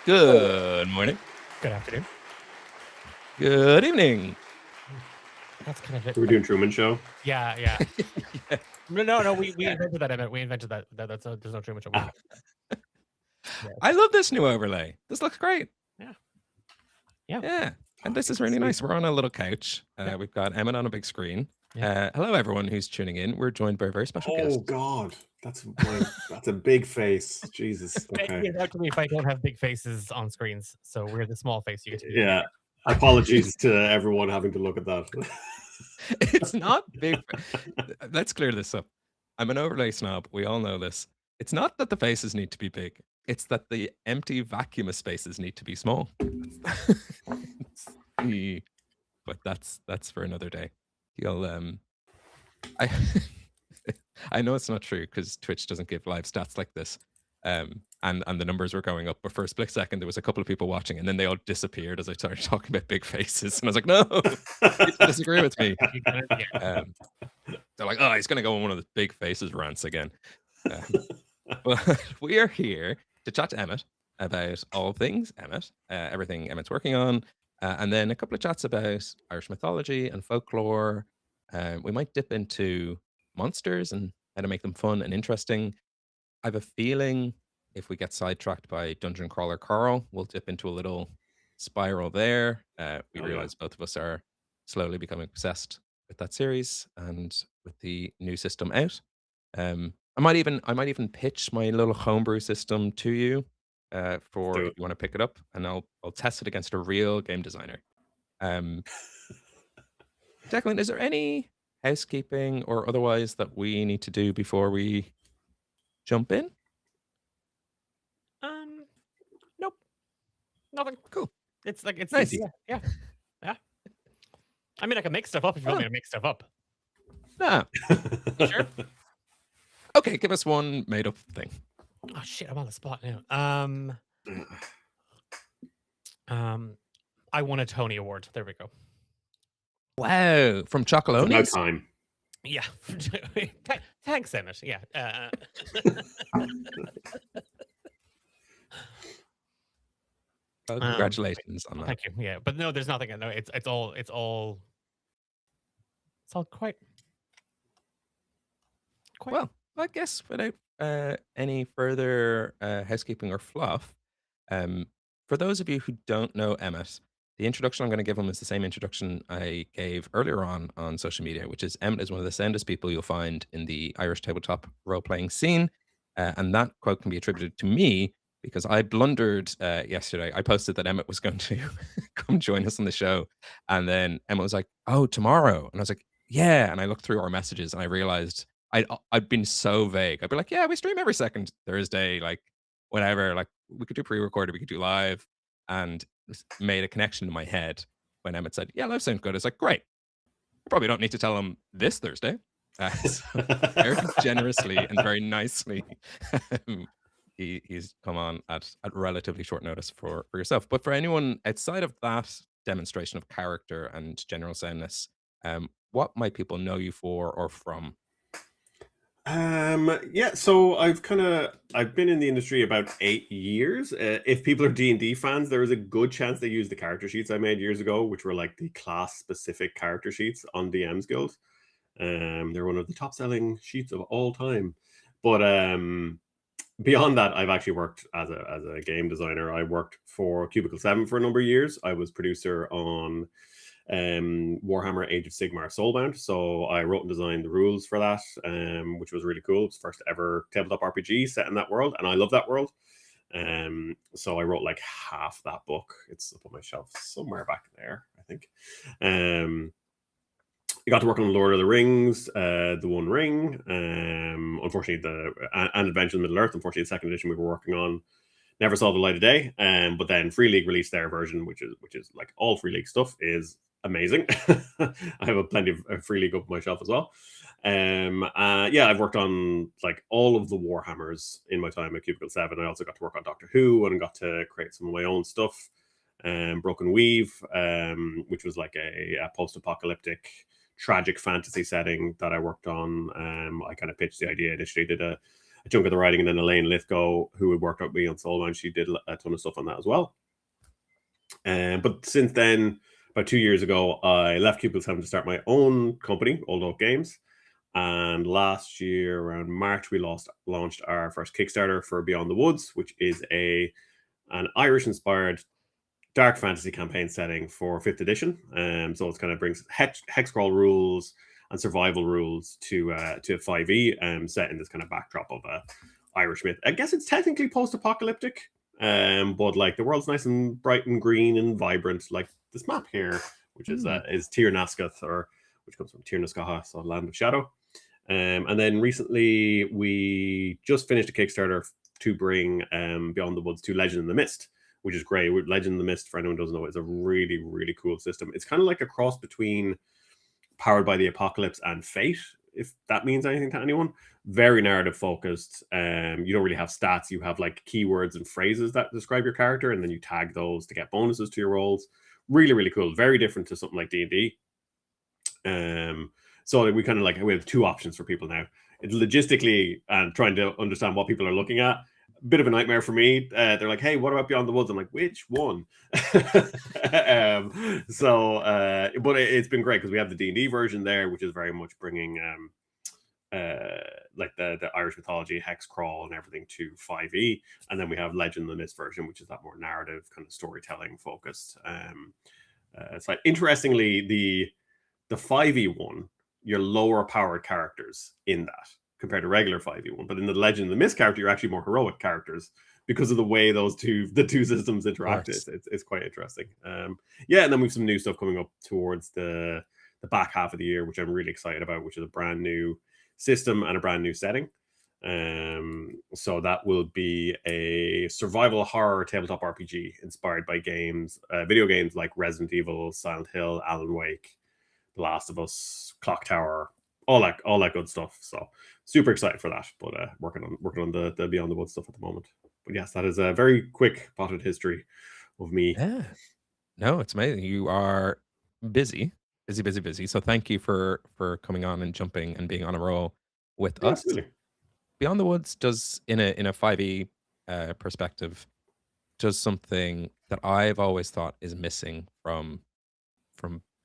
Good morning. Good afternoon. Good evening. That's kind of it. We're doing Truman Show. Yeah. Yeah. No. We invented that, Emmet. We invented that. There's no Truman Show. I love this new overlay. This looks great. Yeah. And this is really nice. We're on a little couch. We've got Emmet on a big screen. Hello, everyone who's tuning in. We're joined by a very special guest. Oh God, that's a big face. Jesus. Okay. It's out to me if I don't have big faces on screens, so we're the small face you get to do. Yeah. Apologies to everyone having to look at that. It's not big. Let's clear this up. I'm an overlay snob. We all know this. It's not that the faces need to be big. It's that the empty vacuum of spaces need to be small. But that's for another day. You'll I know it's not true because Twitch doesn't give live stats like this. And the numbers were going up, but for a split second there was a couple of people watching, and then they all disappeared as I started talking about big faces, and I was like, no, people disagree with me. They're like, oh, he's gonna go on one of the big faces rants again. But we are here to chat to Emmet about all things Emmet, everything Emmet's working on, and then a couple of chats about Irish mythology and folklore. We might dip into monsters and how to make them fun and interesting. I have a feeling if we get sidetracked by Dungeon Crawler Carl, we'll dip into a little spiral there. We realize both of us are slowly becoming obsessed with that series and with the new system out. I might even pitch my little homebrew system to you for if you want to pick it up, and I'll test it against a real game designer. Declan, is there any housekeeping or otherwise that we need to do before we jump in? Nope. Nothing. Cool. It's nice. Yeah. I mean, I can make stuff up if you want me to make stuff up. Nah. You sure? Okay, give us one made up thing. Oh shit, I'm on the spot now. I won a Tony Award. There we go. Wow, from Chocolonies? About time. Yeah. Thanks, Emmet. Yeah. Well, congratulations on that. Thank you. Yeah, but no, there's nothing. No, it's all quite. Well, I guess without any further housekeeping or fluff, for those of you who don't know Emmet, the introduction I'm going to give him is the same introduction I gave earlier on social media, which is Emmet is one of the soundest people you'll find in the Irish tabletop role-playing scene. And that quote can be attributed to me because I blundered yesterday. I posted that Emmet was going to come join us on the show. And then Emmet was like, oh, tomorrow. And I was like, yeah. And I looked through our messages and I realized I'd been so vague. I'd be like, yeah, we stream every second Thursday, like whatever. Like we could do pre-recorded, we could do live. And made a connection in my head when Emmet said, yeah, live sounds good. It's like, great. I probably don't need to tell him this Thursday. So very generously and very nicely, he's come on at relatively short notice for yourself. But for anyone outside of that demonstration of character and general soundness, what might people know you for or from? Yeah, so I've been in the industry about 8 years. If people are D&D fans, there is a good chance they use the character sheets I made years ago, which were like the class specific character sheets on DM's Guild. They're one of the top selling sheets of all time. But beyond that, I've actually worked as a game designer. I worked for Cubicle 7 for a number of years. I was producer on Warhammer Age of Sigmar Soulbound, so I wrote and designed the rules for that, which was really cool. It was the first ever tabletop RPG set in that world, and I love that world. So I wrote like half that book. It's up on my shelf somewhere back there, I think. I got to work on Lord of the Rings, The One Ring, unfortunately and Adventure in Middle Earth. Unfortunately, the second edition we were working on never saw the light of day. But then Free League released their version, which is like all Free League stuff is amazing. I have plenty of Free League up on my shelf as well. Yeah, I've worked on like all of the Warhammers in my time at Cubicle 7. I also got to work on Doctor Who and got to create some of my own stuff. Broken Weave, which was like a post-apocalyptic tragic fantasy setting that I worked on. I kind of pitched the idea initially, did a a chunk of the writing, and then Elaine Lithgow, who had worked with me on Soulbound, she did a ton of stuff on that as well. But since then, about 2 years ago, I left Cupid's Heaven to start my own company, Old Oak Games. And last year, around March, we launched our first Kickstarter for Beyond the Woods, which is an Irish-inspired dark fantasy campaign setting for 5th edition. So it kind of brings hex crawl rules and survival rules to 5e, set in this kind of backdrop of Irish myth. I guess it's technically post-apocalyptic, but like the world's nice and bright and green and vibrant, like this map here, which is Tir Nascath, or which comes from Tir Nascaha, so Land of Shadow. And then recently we just finished a Kickstarter to bring Beyond the Woods to Legend in the Mist, which is great. Legend in the Mist, for anyone who doesn't know, is a really, really cool system. It's kind of like a cross between Powered by the Apocalypse and Fate, if that means anything to anyone. Very narrative focused. You don't really have stats. You have like keywords and phrases that describe your character, and then you tag those to get bonuses to your rolls. Really, really cool. Very different to something like D&D. So we kind of like, we have 2 options for people now. It's logistically and trying to understand what people are looking at. Bit of a nightmare for me. They're like, hey, what about Beyond the Woods? I'm like, which one? But it's been great because we have the D&D version there, which is very much bringing like the Irish mythology, hex crawl and everything to 5e. And then we have Legend in the Mist version, which is that more narrative kind of storytelling focused. It's like, interestingly, the 5e one, you're lower powered characters in that compared to regular 5e one, but in the Legend of the Mist character, you're actually more heroic characters because of the way the two systems interact. It's quite interesting. And then we've some new stuff coming up towards the back half of the year, which I'm really excited about, which is a brand new system and a brand new setting. So that will be a survival horror tabletop RPG inspired by video games like Resident Evil, Silent Hill, Alan Wake, The Last of Us, Clock Tower, all that good stuff. So super excited for that. But working on the Beyond the Woods stuff at the moment. But yes, that is a very quick potted history of me. Yeah. No, it's amazing. You are busy. So thank you for coming on and jumping and being on a roll with Yeah, us. absolutely. Beyond the Woods does, in a 5e perspective, does something that I've always thought is missing from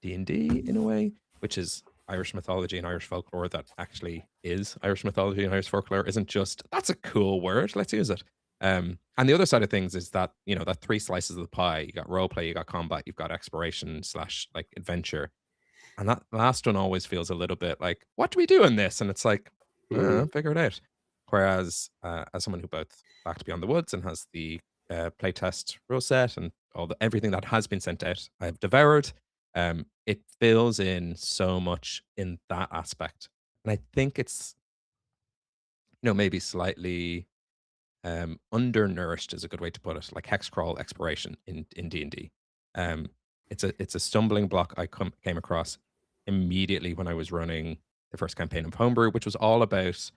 D&D in a way, which is Irish mythology and Irish folklore that actually is Irish mythology and Irish folklore. Isn't just, that's a cool word, let's use it. And the other side of things is that, that 3 slices of the pie. You got roleplay, you got combat, you've got exploration / like adventure. And that last one always feels a little bit like, what do we do in this? And it's like, figure it out. Whereas as someone who both backed Beyond the Woods and has the playtest rule set and everything that has been sent out, I've devoured. It fills in so much in that aspect. And I think it's, maybe slightly undernourished is a good way to put it, like hex crawl exploration in D&D. It's a stumbling block I came across immediately when I was running the first campaign of Homebrew, which was all about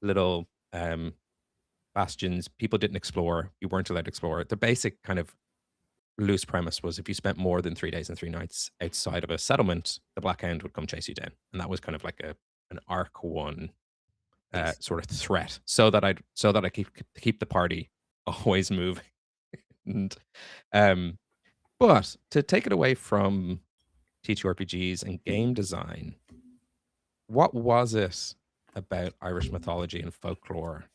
little bastions people didn't explore. You weren't allowed to explore. The basic kind of loose premise was if you spent more than 3 days and 3 nights outside of a settlement, the Black Hound would come chase you down. And that was kind of like an arc 1 sort of threat, so that I keep the party always moving. And but to take it away from TTRPGs and game design, what was it about Irish mythology and folklore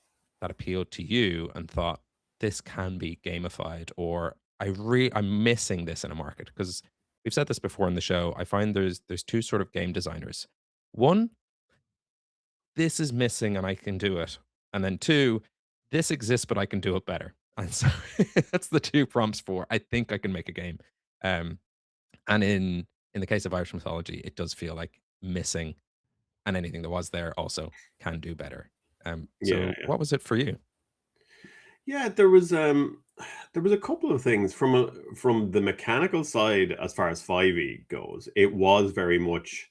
that appealed to you and thought this can be gamified, or I'm missing this in a market? Because we've said this before in the show. I find there's 2 sort of game designers. One, this is missing and I can do it. And then 2, this exists but I can do it better. And so that's the 2 prompts for I think I can make a game. And in the case of Irish mythology, it does feel like missing, and anything that was there also can do better. So Yeah. what was it for you? Yeah, there was a couple of things from the mechanical side as far as 5e goes. It was very much,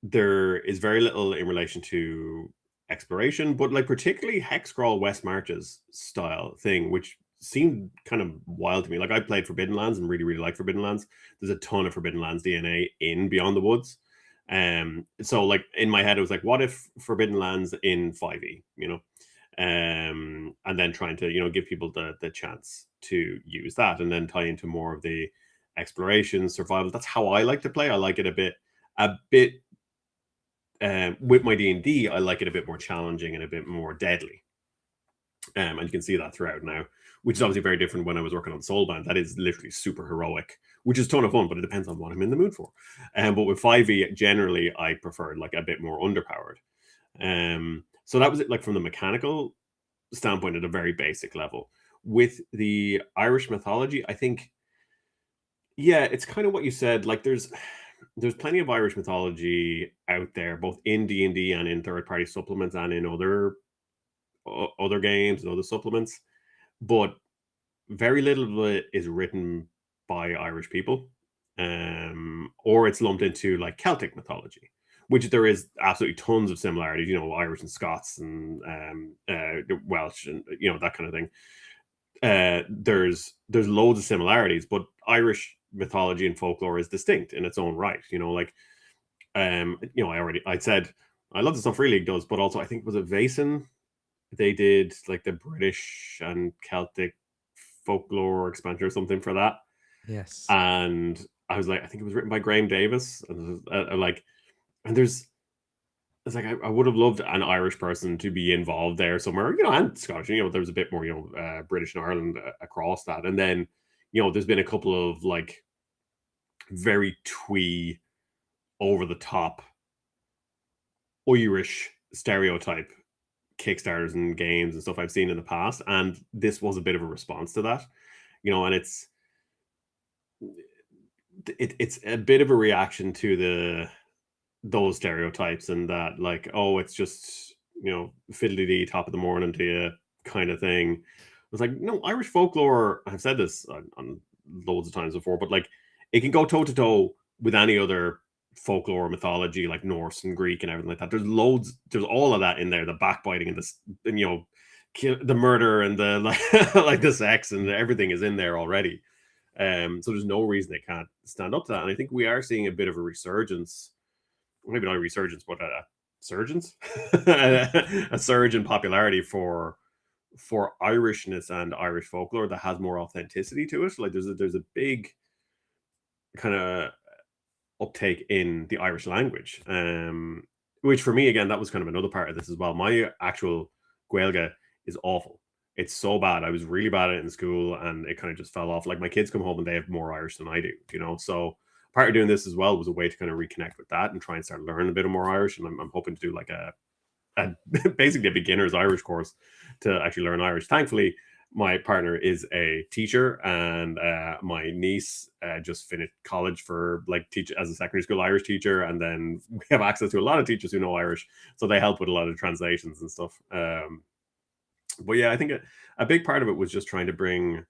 there is very little in relation to exploration, but like particularly hex crawl West Marches style thing, which seemed kind of wild to me. Like, I played Forbidden Lands and really, really like Forbidden Lands. There's a ton of Forbidden Lands DNA in Beyond the Woods. So like in my head, it was like, what if Forbidden Lands in 5e, and then trying to, give people the chance to use that and then tie into more of the exploration, survival. That's how I like to play. I like it a bit with my D&D, I like it a bit more challenging and a bit more deadly. And you can see that throughout now, which is obviously very different when I was working on Soulbound. That is literally super heroic, which is a ton of fun, but it depends on what I'm in the mood for. But with 5e, generally, I preferred like a bit more underpowered. So that was it, like from the mechanical standpoint at a very basic level. With the Irish mythology, I think, yeah, it's kind of what you said. Like there's plenty of Irish mythology out there, both in D&D and in third-party supplements and in other games and other supplements, but very little of it is written by Irish people, or it's lumped into like Celtic mythology, which there is absolutely tons of similarities. Irish and Scots and Welsh and that kind of thing. There's loads of similarities, but Irish mythology and folklore is distinct in its own right. I said I love the stuff Free League does, but also I think was it Vason, they did like the British and Celtic folklore expansion or something for that. Yes. And I was like, I think it was written by Graham Davis, and there's it's like I would have loved an Irish person to be involved there somewhere, and Scottish. There was a bit more, British and Ireland across that, and then there's been a couple of like very twee, over the top Irish stereotype Kickstarters and games and stuff I've seen in the past, and this was a bit of a response to that, and it's a bit of a reaction to those stereotypes, and that like, oh, it's just fiddly-dee top of the morning to you kind of thing. It's like, no, Irish folklore, I've said this on loads of times before, but like it can go toe to toe with any other folklore mythology, like Norse and Greek and everything like that. There's all of that in there, the backbiting and the murder and the like the sex and everything is in there already. So there's no reason they can't stand up to that. And I think we are seeing a bit of a resurgence, maybe not a resurgence, but a surgence, a surge in popularity for Irishness and Irish folklore that has more authenticity to it. Like there's a big kind of uptake in the Irish language, which for me, again, that was kind of another part of this as well. My actual Gaeilge is awful. It's so bad. I was really bad at it in school, and it kind of just fell off. Like my kids come home and they have more Irish than I do, So part of doing this as well was a way to kind of reconnect with that and try and start learning a bit more Irish. And I'm hoping to do like a basically a beginner's Irish course to actually learn Irish. Thankfully, my partner is a teacher, and my niece just finished college for like teach as a secondary school Irish teacher, and then we have access to a lot of teachers who know Irish, so they help with a lot of translations and stuff. But yeah, I think a big part of it was just trying to bring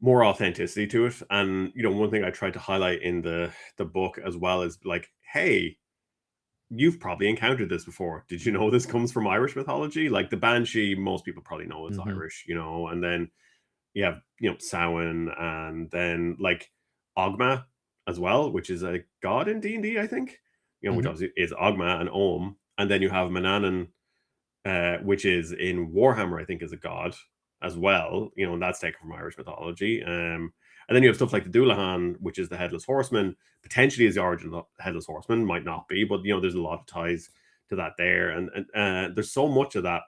more authenticity to it. And one thing I tried to highlight in the book as well is like, hey, you've probably encountered this before. Did you know this comes from Irish mythology? Like the Banshee, most people probably know it's Irish, and then you have, Samhain, and then like Ogma as well, which is a god in D&D, I think, which obviously is Ogma and Ohm. And then you have Manannan, which is in Warhammer, I think, is a god as well, and that's taken from Irish mythology. And then you have stuff like the Doulahan, which is the Headless Horseman, potentially is the origin of the Headless Horseman, might not be, but there's a lot of ties to that there. And there's so much of that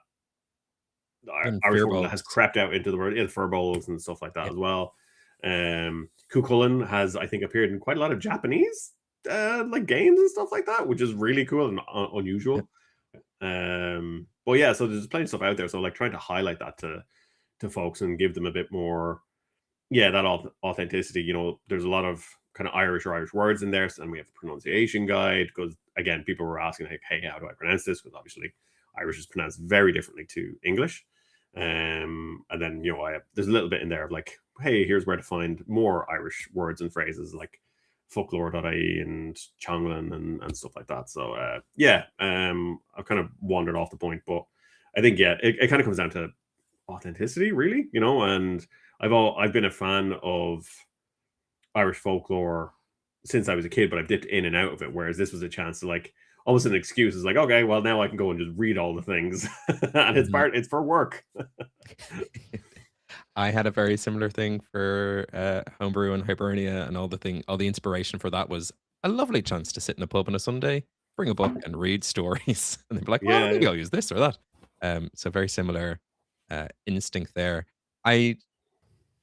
Irish folklore that has crept out into the world, the Furbolgs and stuff like that as well. Cuchulainn has, I think, appeared in quite a lot of Japanese like games and stuff like that, which is really cool and unusual. But yeah, so there's plenty of stuff out there. So like trying to highlight that to folks and give them a bit more, that authenticity. There's a lot of kind of Irish words in there, and we have a pronunciation guide, because again, people were asking like, hey, how do I pronounce this? Because obviously Irish is pronounced very differently to English. And then there's a little bit in there of like, hey, here's where to find more Irish words and phrases like folklore.ie and Chonglan and stuff like that. So I've kind of wandered off the point, but I think it kind of comes down to authenticity, really, and I've been a fan of Irish folklore since I was a kid, but I've dipped in and out of it. Whereas this was a chance to like almost an excuse. It's like, okay, well now I can go and just read all the things, and it's for work. I had a very similar thing for Homebrew and Hibernia, and all the inspiration for that was a lovely chance to sit in a pub on a Sunday, bring a book, and read stories, and they'd be like, "Well, maybe Yeah, I'll use this or that." So very similar instinct there. I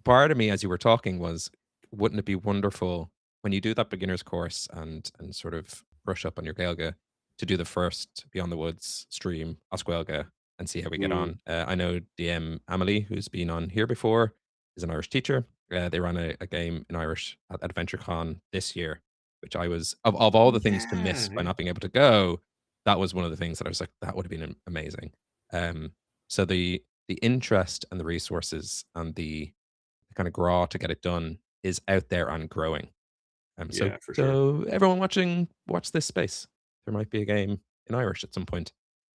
Part of me as you were talking was, wouldn't it be wonderful when you do that beginner's course and sort of brush up on your Gaeilge to do the first Beyond the Woods stream Oscuelga and see how we get mm, on. I know DM Amelie, who's been on here before, is an Irish teacher. They ran a game in Irish at AdventureCon this year, which I was of all the things to yeah, miss by not being able to go. That was one of the things that I was like, that would have been amazing. Um, so the interest and the resources and the kind of graw to get it done is out there and growing. So yeah, for sure. so everyone watching, watch this space. There might be a game in Irish at some point.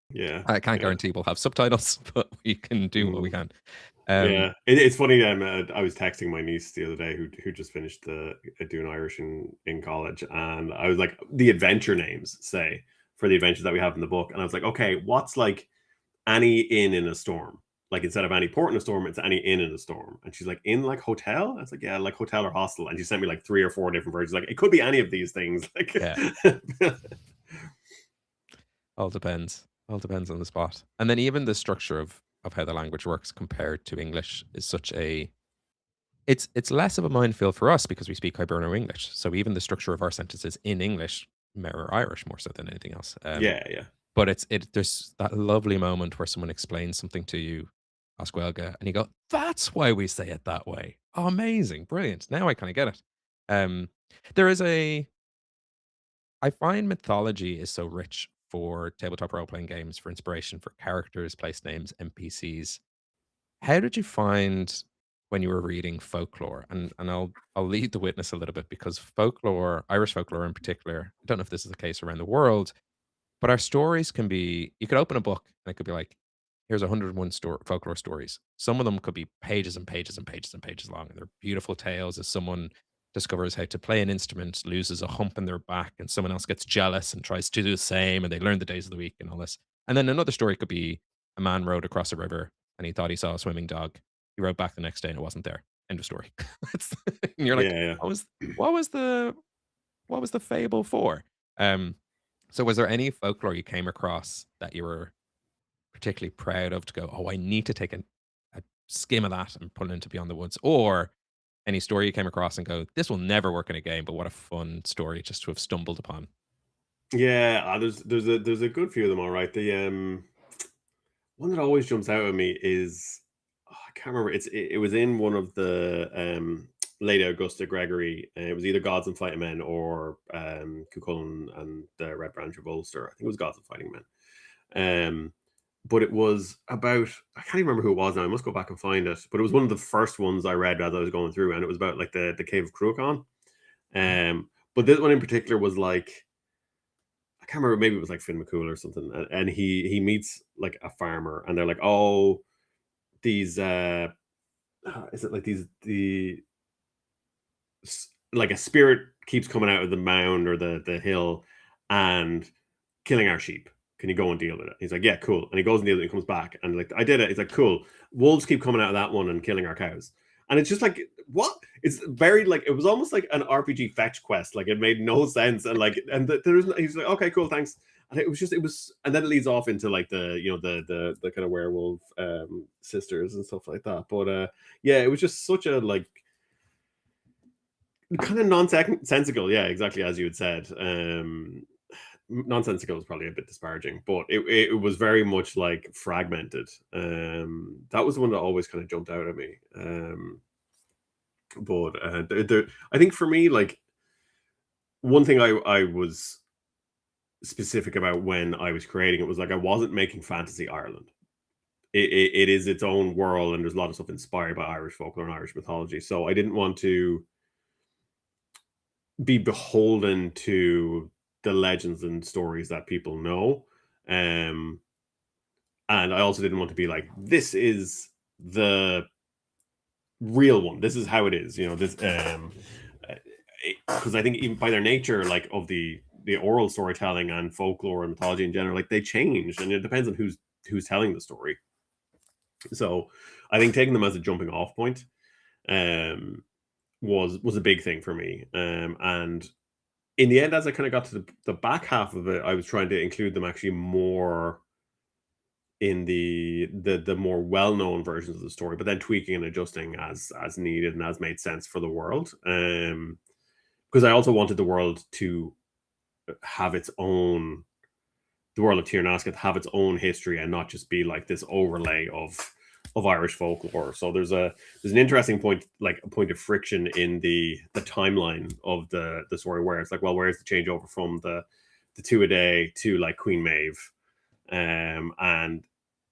Yeah, I can't yeah. guarantee we'll have subtitles, but we can do what we Mm. can. Um, Yeah, it's funny. I was texting my niece the other day who just finished doing Irish in college, and I was like, the adventure names say for the adventures that we have in the book, and I was like, okay, what's like any inn in a storm? Like instead of any port in a storm, it's any inn in a storm. And she's like, in like hotel? I was like, yeah, like hotel or hostel. And she sent me like 3 or 4 different versions. Like it could be any of these things. Like, yeah, all depends. All depends on the spot. And then even the structure of how the language works compared to English is such a it's less of a minefield for us because we speak Hiberno English. So even the structure of our sentences in English mirror Irish more so than anything else. yeah, yeah, But there's that lovely moment where someone explains something to you, Oscuelga, and you go, "That's why we say it that way. Oh, amazing, brilliant. Now I kind of get it." Um, there is a I find mythology is so rich for tabletop role playing games for inspiration for characters, place names, NPCs. How did you find when you were reading folklore? And I'll lead the witness a little bit because folklore, Irish folklore in particular, I don't know if this is the case around the world, but our stories can be you could open a book and it could be like, here's 101 folklore stories. Some of them could be pages and pages and pages and pages long. And they're beautiful tales as someone discovers how to play an instrument, loses a hump in their back, and someone else gets jealous and tries to do the same, and they learn the days of the week and all this. And then another story could be a man rode across a river and he thought he saw a swimming dog. He rode back the next day and it wasn't there. End of story. And you're like, yeah, yeah. what was the what was the fable for? Um, so was there any folklore you came across that you were particularly proud of to go, "Oh, I need to take a skim of that and put it into Beyond the Woods," or any story you came across and go, "This will never work in a game, but what a fun story just to have stumbled upon." Yeah, there's a good few of them, all right. The one that always jumps out at me is I can't remember. It was in one of the Lady Augusta Gregory. It was either Gods and Fighting Men or Cuchulainn and the Red Branch of Ulster. I think it was Gods and Fighting Men. But it was about I can't even remember who it was now. I must go back and find it. But it was one of the first ones I read as I was going through, and it was about like the cave of Cruachan. Mhm. But this one in particular was like I can't remember. Maybe it was like Finn McCool or something, and he meets like a farmer, and they're like, "Oh, these is it like like a spirit keeps coming out of the mound or the hill and killing our sheep. Can you go and deal with it?" He's like, "Yeah, cool." And he goes and deals with it and comes back and like, "I did it." He's like, "Cool." Wolves keep coming out of that one and killing our cows. And it's just like, what? It's very like it was almost like an RPG fetch quest. Like it made no sense. And like there's he's like, "Okay, cool, thanks." And it was and then it leads off into like the the kind of werewolf sisters and stuff like that. But yeah, it was just such a like kind of nonsensical, yeah, exactly as you had said. Nonsensical is probably a bit disparaging, but it was very much like fragmented. That was the one that always kind of jumped out at me. But I think for me, like one thing I was specific about when I was creating it was like I wasn't making fantasy Ireland. It is its own world, and there's a lot of stuff inspired by Irish folklore and Irish mythology. So I didn't want to be beholden to the legends and stories that people know. Um, and I also didn't want to be like, this is the real one. This is how it is. You know, this because I think even by their nature, like of the oral storytelling and folklore and mythology in general, like they change, and it depends on who's telling the story. So I think taking them as a jumping off point um, was a big thing for me. And in the end, as I kind of got to the back half of it, I was trying to include them actually more in the more well-known versions of the story, but then tweaking and adjusting as needed and as made sense for the world. Because I also wanted the world to have its own, the world of Tirnasket have its own history and not just be like this overlay of Irish folklore. So there's an interesting point, like a point of friction in the timeline of the story, where it's like, well, where's the changeover from the two a day to like Queen Maeve, and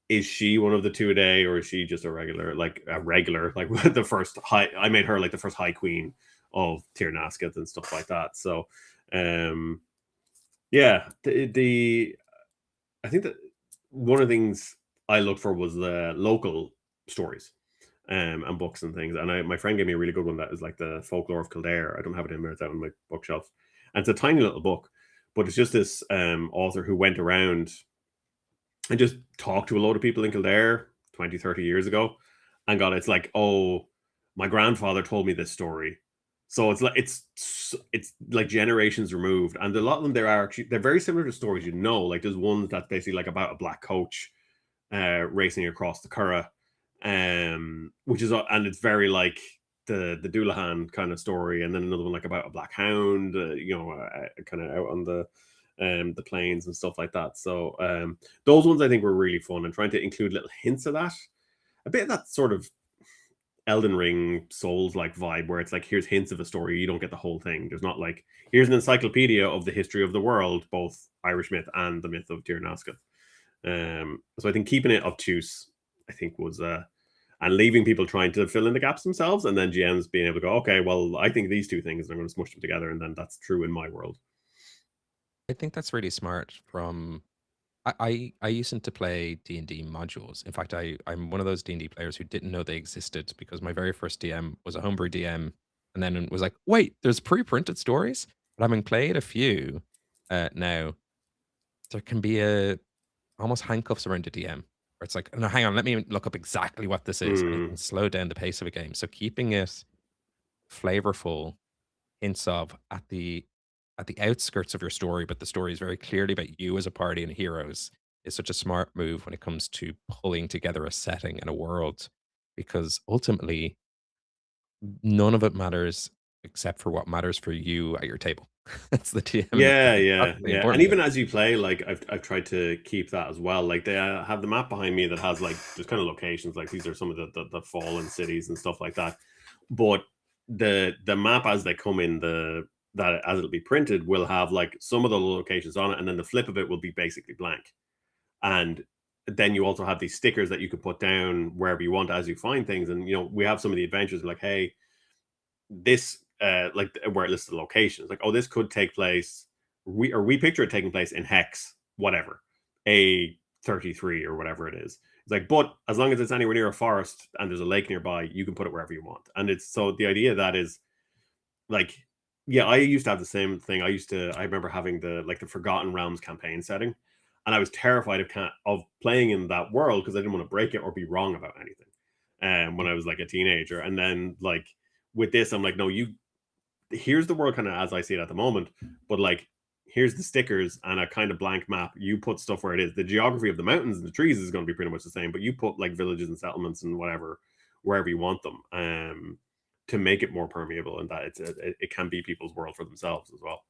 is she one of the two a day, or is she just a regular like the first high? I made her like the first high queen of Tirnasket and stuff like that. So, yeah, I think that one of the things I looked for was the local stories and books and things. And my friend gave me a really good one that is like the folklore of Kildare. I don't have it in there; it's out on my bookshelf, and it's a tiny little book, but it's just this author who went around and just talked to a lot of people in Kildare 20, 30 years ago, and it's like, oh, my grandfather told me this story. So it's like it's like generations removed, and a lot of them there are actually they're very similar to stories, you know. Like there's one that's basically like about a black coach racing across the Curragh, which is and it's very like the Doulahan kind of story, and then another one like about a black hound, kind of out on the plains and stuff like that. So those ones I think were really fun, and trying to include little hints of that, a bit of that sort of Elden Ring Souls like vibe, where it's like, here's hints of a story, you don't get the whole thing. There's not like, here's an encyclopedia of the history of the world, both Irish myth and the myth of Tirnasket. So I think keeping it obtuse, I think was and leaving people trying to fill in the gaps themselves, and then GMs being able to go, okay, well, I think these two things, and I'm going to smush them together, and then that's true in my world. I think that's really smart from I used to play D&D modules. In fact, I'm one of those D&D players who didn't know they existed because my very first DM was a homebrew DM, and then it was like, wait, there's pre-printed stories. But having played a few now, there can be a almost handcuffs around the DM, where it's like, no, hang on, let me look up exactly what this is, and it can slow down the pace of a game. So keeping it flavorful, hints of at the outskirts of your story, but the story is very clearly about you as a party and heroes, is such a smart move when it comes to pulling together a setting and a world, because ultimately none of it matters except for what matters for you at your table. That's the TM. Yeah. That's the And important bit. even as you play, like I've tried to keep that as well. Like they have the map behind me that has like there's kind of locations, like these are some of the fallen cities and stuff like that. But the map as they come in that as it'll be printed will have like some of the locations on it, and then the flip of it will be basically blank. And then you also have these stickers that you can put down wherever you want as you find things. And we have some of the adventures like, hey, this like where it lists the locations, like, oh, this could take place, we picture it taking place in hex whatever, A33 or whatever it is. It's like, but as long as it's anywhere near a forest and there's a lake nearby, you can put it wherever you want. And it's so the idea that is like, yeah, I used to have the same thing. I remember having the Forgotten Realms campaign setting, and I was terrified of playing in that world because I didn't want to break it or be wrong about anything. When I was like a teenager, and then like with this, I'm like, no, here's the world kind of as I see it at the moment, but like here's the stickers and a kind of blank map. You put stuff where it is. The geography of the mountains and the trees is going to be pretty much the same, but you put like villages and settlements and whatever wherever you want them. To make it more permeable, and that it can be people's world for themselves as well.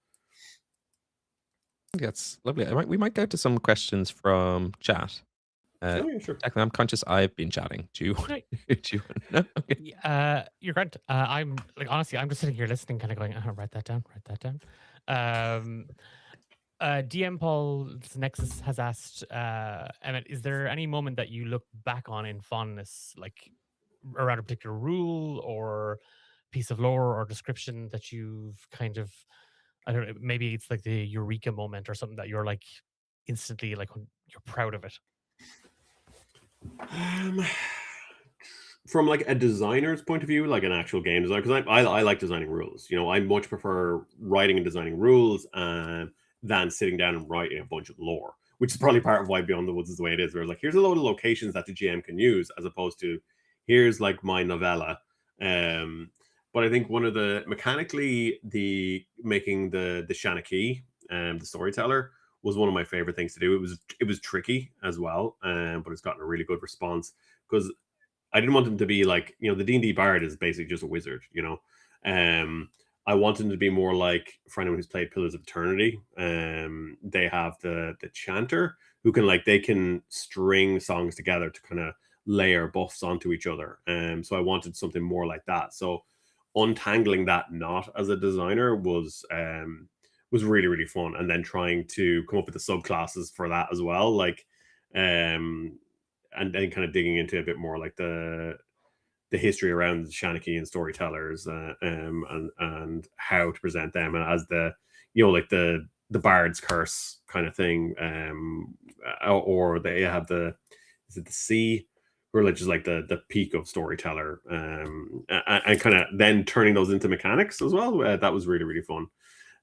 That's lovely. We might go to some questions from chat. Oh yeah, sure. Declan, I'm conscious I've been chatting. Do you want Right. do you no? Okay. You're great. I'm like, honestly, I'm just sitting here listening, kind of going, write that down, write that down. DM Paul Nexus has asked, Emmet, is there any moment that you look back on in fondness, like around a particular rule or piece of lore or description that you've kind of, I don't know, maybe it's like the eureka moment or something that you're like instantly like you're proud of it? from like a designer's point of view, like an actual game designer, because I like designing rules. I much prefer writing and designing rules than sitting down and writing a bunch of lore, which is probably part of why Beyond the Woods is the way it is. Where like, here's a load of locations that the GM can use, as opposed to here's like my novella. But I think one of the mechanically, the making the Shanachie, the storyteller, was one of my favorite things to do. It was tricky as well, but it's gotten a really good response because I didn't want him to be like, the D&D bard is basically just a wizard, I want him to be more like, for anyone who's played Pillars of Eternity, they have the chanter who can they can string songs together to kind of layer buffs onto each other. So I wanted something more like that. So untangling that knot as a designer was really, really fun. And then trying to come up with the subclasses for that as well. And then kind of digging into a bit more like the history around Shanachie and storytellers, and how to present them as the the bard's curse kind of thing, or they have the sea, who are just like the peak of storyteller, and kind of then turning those into mechanics as well. That was really, really fun.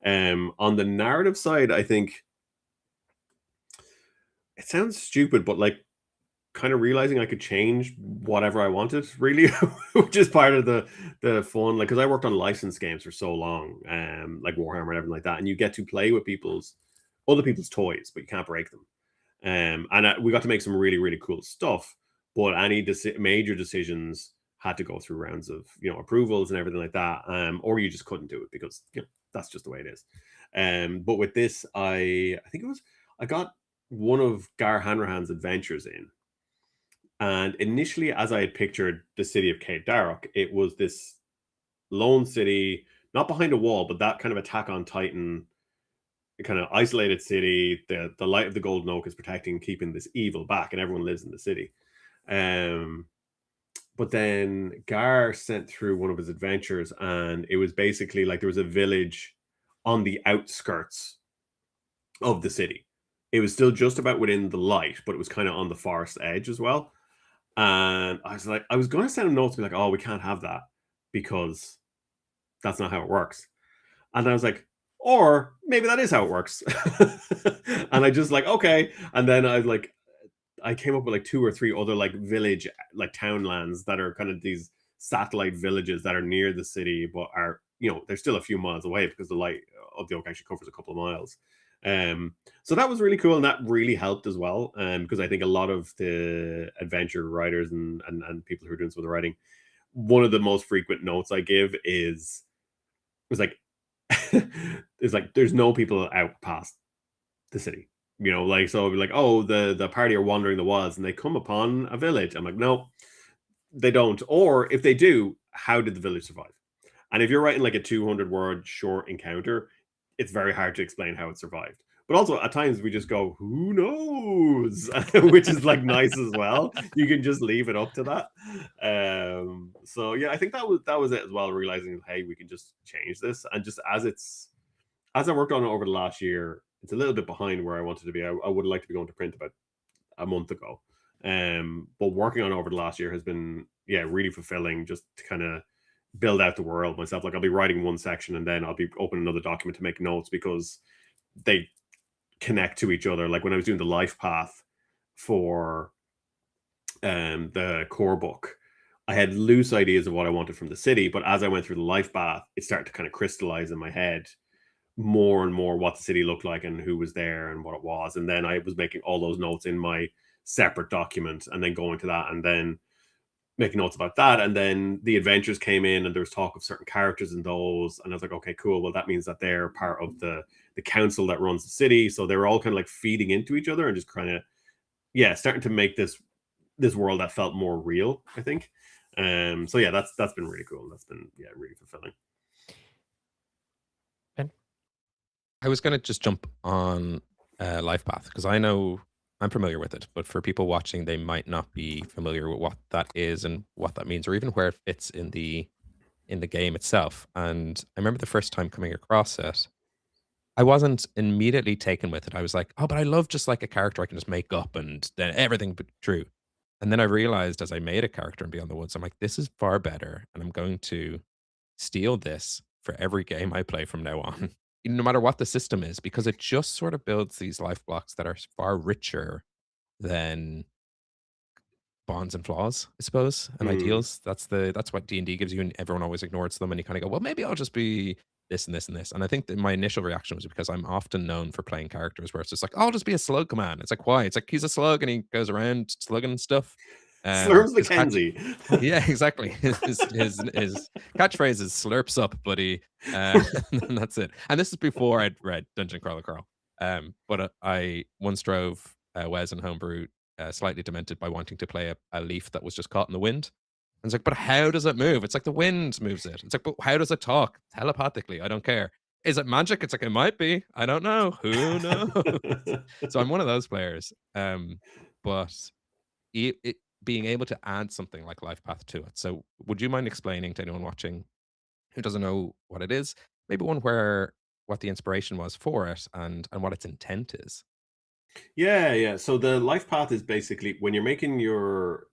On the narrative side, I think it sounds stupid, but kind of realizing I could change whatever I wanted, really, which is part of the fun. Because I worked on licensed games for so long, like Warhammer and everything like that, and you get to play with other people's toys, but you can't break them. And we got to make some really, really cool stuff, but any major decisions had to go through rounds of approvals and everything like that, or you just couldn't do it because that's just the way it is. But with this, I think I got one of Gar Hanrahan's adventures in. And initially, as I had pictured the city of Cape Darroch, it was this lone city, not behind a wall, but that kind of Attack on Titan, kind of isolated city. The light of the Golden Oak is protecting, keeping this evil back, and everyone lives in the city. But then Gar sent through one of his adventures, and it was basically like there was a village on the outskirts of the city. It was still just about within the light, but it was kind of on the forest edge as well. And I was like, I was going to send a note to be like, oh, we can't have that because that's not how it works. And I was like, or maybe that is how it works. And I just okay. And then I came up with 2 or 3 other village, townlands that are kind of these satellite villages that are near the city, but are, they're still a few miles away because the light of the oak actually covers a couple of miles. So that was really cool, and that really helped as well. Because I think a lot of the adventure writers and people who are doing some of the writing, one of the most frequent notes I give is there's no people out past the city. So oh, the party are wandering the wilds and they come upon a village. I'm like, no, they don't. Or if they do, how did the village survive? And if you're writing a 200-word short encounter, it's very hard to explain how it survived. But also at times we just go, who knows? Which is nice as well. You can just leave it up to that. So yeah, I think that was it as well, realizing, hey, we can just change this. And just as I worked on it over the last year, it's a little bit behind where I wanted to be. I would like to be going to print about a month ago. But working on it over the last year has been, really fulfilling, just to kind of build out the world myself. I'll be writing one section and then I'll be opening another document to make notes because they connect to each other. When I was doing the life path for the core book, I had loose ideas of what I wanted from the city, but as I went through the life path, it started to kind of crystallize in my head more and more what the city looked like and who was there and what it was. And then I was making all those notes in my separate document and then going to that and then making notes about that. And then the adventures came in and there was talk of certain characters in those. And I was like, okay, cool. Well, that means that they're part of the council that runs the city. So they were all kind of feeding into each other and just kind of, starting to make this world that felt more real, I think. So yeah, that's been really cool. That's been, really fulfilling. Ben? I was going to just jump on Life Path because I know I'm familiar with it, but for people watching, they might not be familiar with what that is and what that means, or even where it fits in the game itself. And I remember the first time coming across it, I wasn't immediately taken with it. I was like, oh, but I love just a character I can just make up and then everything but true. And then I realized as I made a character in Beyond the Woods, I'm like, this is far better, and I'm going to steal this for every game I play from now on, no matter what the system is, because it just sort of builds these life blocks that are far richer than bonds and flaws, I suppose, and Mm. ideals. That's what D&D gives you, and everyone always ignores them, and you kind of go, well, maybe I'll just be this and this and this. And I think that my initial reaction was because I'm often known for playing characters where it's just like, I'll just be a slug man. It's like, why? It's like he's a slug and he goes around slugging stuff. Slurms His catch, McKenzie. yeah, exactly. His catchphrase is slurps up, buddy. And that's it. And this is before I'd read Dungeon Crawler Crawl. But I once drove Wes and Homebrew slightly demented by wanting to play a leaf that was just caught in the wind. And it's like, but how does it move? It's like the wind moves it. It's like, but how does it talk? Telepathically, I don't care. Is it magic? It's like, it might be. I don't know. Who knows? So I'm one of those players. But it being able to add something like Life Path to it. So would you mind explaining to anyone watching who doesn't know what it is, maybe one where what the inspiration was for it and what its intent is? Yeah. So the life path is basically when you're making your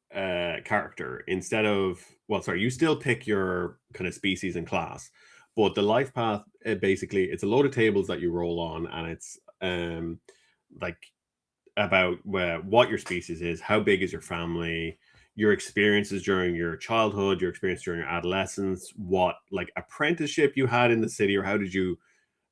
character, instead of, well, sorry, you still pick your kind of species and class, but the life path, basically, it's a load of tables that you roll on, and it's like about what your species is, how big is your family, your experiences during your childhood, your experience during your adolescence, what like apprenticeship you had in the city, or how did you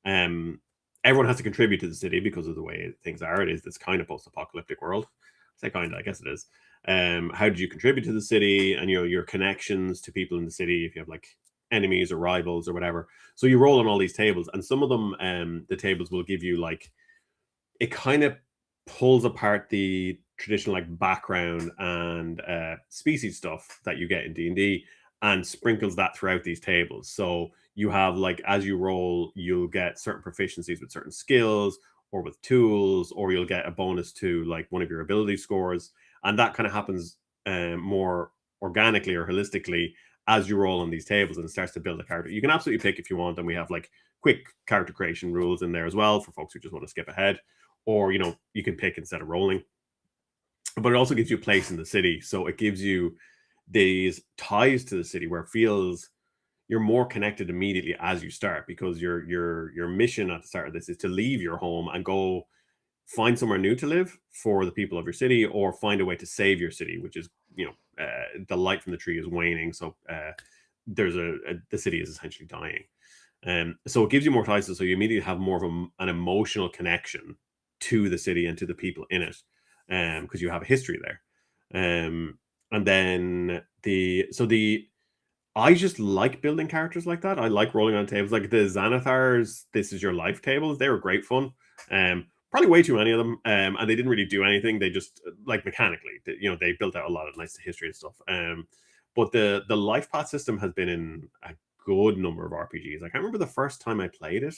um, everyone has to contribute to the city because of the way things are. It is this kind of post-apocalyptic world. I say kind of, I guess it is. How did you contribute to the city, and your connections to people in the city, if you have like enemies or rivals or whatever. So you roll on all these tables, and some of them, the tables will give you like, it kind of pulls apart the traditional like background and species stuff that you get in D&D and sprinkles that throughout these tables. So you have like, as you roll, you'll get certain proficiencies with certain skills or with tools, or you'll get a bonus to like one of your ability scores, and that kind of happens more organically or holistically as you roll on these tables, and it starts to build a character. You can absolutely pick if you want, and we have like quick character creation rules in there as well for folks who just want to skip ahead, or you can pick instead of rolling. But it also gives you a place in the city, so it gives you these ties to the city where it feels you're more connected immediately as you start, because your mission at the start of this is to leave your home and go find somewhere new to live for the people of your city, or find a way to save your city, which is the light from the tree is waning, so there's the city is essentially dying. So it gives you more ties, so you immediately have more of an emotional connection to the city and to the people in it, because you have a history there. And then I just like building characters like that. I like rolling on tables like the Xanathar's This Is Your Life tables. They were great fun. Probably way too many of them, and they didn't really do anything. They just, like, mechanically, they built out a lot of nice history and stuff. But the life path system has been in a good number of RPGs. I can't remember the first time I played it.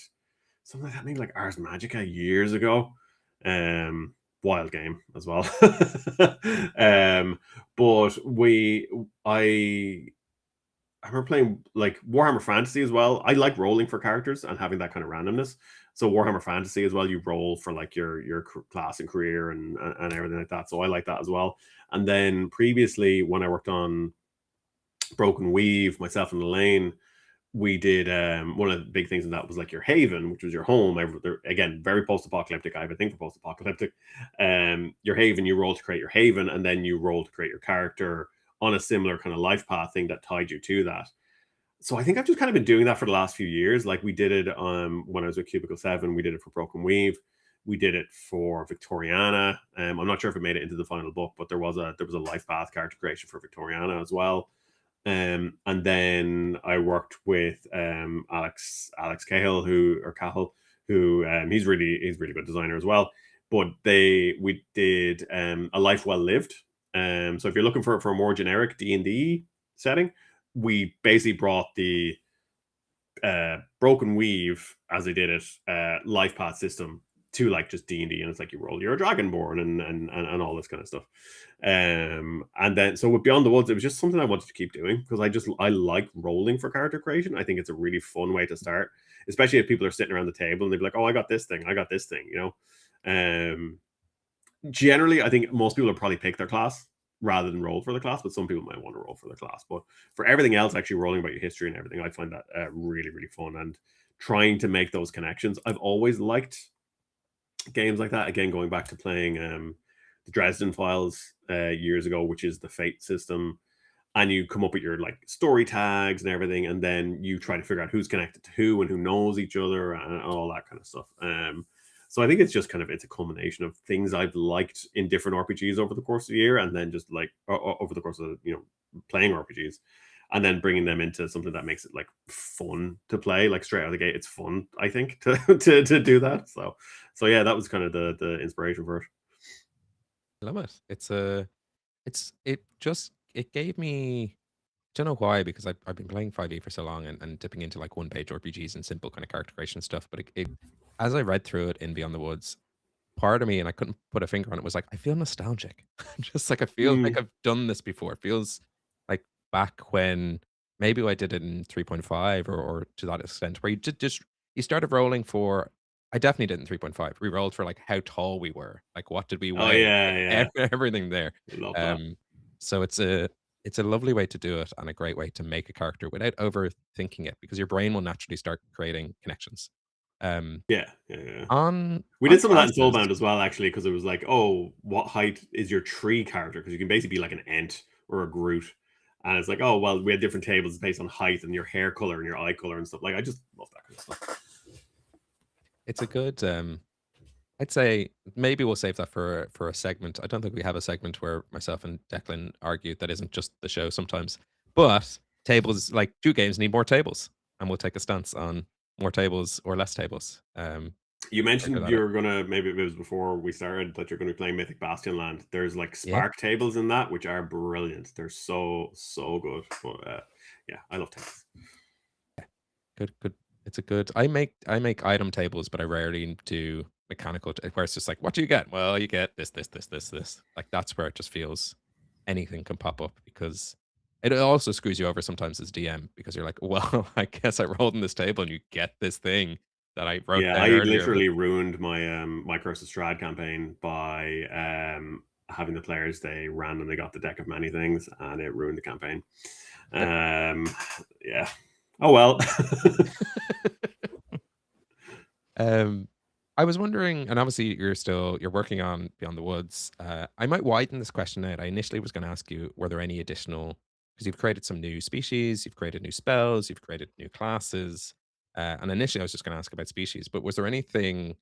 Something like that, maybe like Ars Magica years ago. Wild game as well. But I remember playing like Warhammer Fantasy as well. I like rolling for characters and having that kind of randomness. So Warhammer Fantasy as well, you roll for like your class and career and everything like that. So I like that as well. And then previously, when I worked on Broken Weave, myself and Elaine, we did one of the big things in that was like your haven, which was your home. Again, very post-apocalyptic. I have a thing for post-apocalyptic. Your haven, you roll to create your haven, and then you roll to create your character on a similar kind of life path thing that tied you to that. So I think I've just kind of been doing that for the last few years. Like we did it when I was with Cubicle 7, we did it for Broken Weave. We did it for Victoriana. I'm not sure if it made it into the final book, but there was a life path character creation for Victoriana as well. And then I worked with Alex Cahill, who he's really good designer as well. But we did a life well lived. So if you're looking for a more generic D&D setting, we basically brought the Broken Weave, as they did it, life path system to like just D&D, and it's like you roll, you're a dragonborn and all this kind of stuff. And then so with Beyond the Woods, it was just something I wanted to keep doing because I like rolling for character creation. I think it's a really fun way to start, especially if people are sitting around the table and they'd be like, oh, I got this thing, generally I think most people will probably pick their class rather than roll for the class, but some people might want to roll for the class. But for everything else, actually rolling about your history and everything, I find that really, really fun, and trying to make those connections. I've always liked games like that. Again, going back to playing the Dresden Files years ago, which is the fate system, and you come up with your like story tags and everything, and then you try to figure out who's connected to who and who knows each other and all that kind of stuff. So I think it's just kind of, it's a combination of things I've liked in different RPGs over the course of the year, and then just like over the course of, you know, playing RPGs, and then bringing them into something that makes it like fun to play. Like straight out of the gate, it's fun, I think, to do that. So yeah, that was kind of the inspiration for it. I love it. It gave me, don't know why, because I've been playing 5e for so long and dipping into like one page RPGs and simple kind of character creation stuff. But as I read through it in Beyond the Woods, part of me, and I couldn't put a finger on it, was like, I feel nostalgic. Just like I feel like I've done this before. It feels like back when maybe I did it in 3.5 or to that extent, where you started rolling for. I definitely did in 3.5. We rolled for like how tall we were, like what did we Oh weigh, yeah, like everything there. I love that. So it's a lovely way to do it, and a great way to make a character without overthinking it, because your brain will naturally start creating connections. Yeah. We On did some of that in classes, Soulbound as well, actually, because it was like, oh, what height is your tree character? Because you can basically be like an Ent or a Groot. And it's like, oh, well, we had different tables based on height and your hair color and your eye color and stuff. Like, I just love that kind of stuff. it's a good. I'd say maybe we'll save that for a segment. I don't think we have a segment where myself and Declan argue that isn't just the show sometimes. But tables, like two games, need more tables, and we'll take a stance on more tables or less tables. You figure mentioned that you out. were gonna, maybe it was before we started, that you're gonna be playing Mythic Bastion Land. There's like Yeah, spark tables in that, which are brilliant. They're so good. But yeah, I love tables. good. It's a good. I make item tables, but I rarely do mechanical. Where it's just like, what do you get? Well, you get this. Like that's where it just feels anything can pop up, because it also screws you over sometimes as DM, because you're like, well, I guess I rolled in this table and you get this thing that I wrote Yeah, I down earlier. But literally ruined my Curse of Strahd campaign by having the players, they randomly got the deck of many things, and it ruined the campaign. Yeah. Oh well. I was wondering, and obviously you're working on Beyond the Woods. I might widen this question out. I initially was going to ask you, were there any additional, because you've created some new species, you've created new spells, you've created new classes, and initially I was just going to ask about species. But was there anything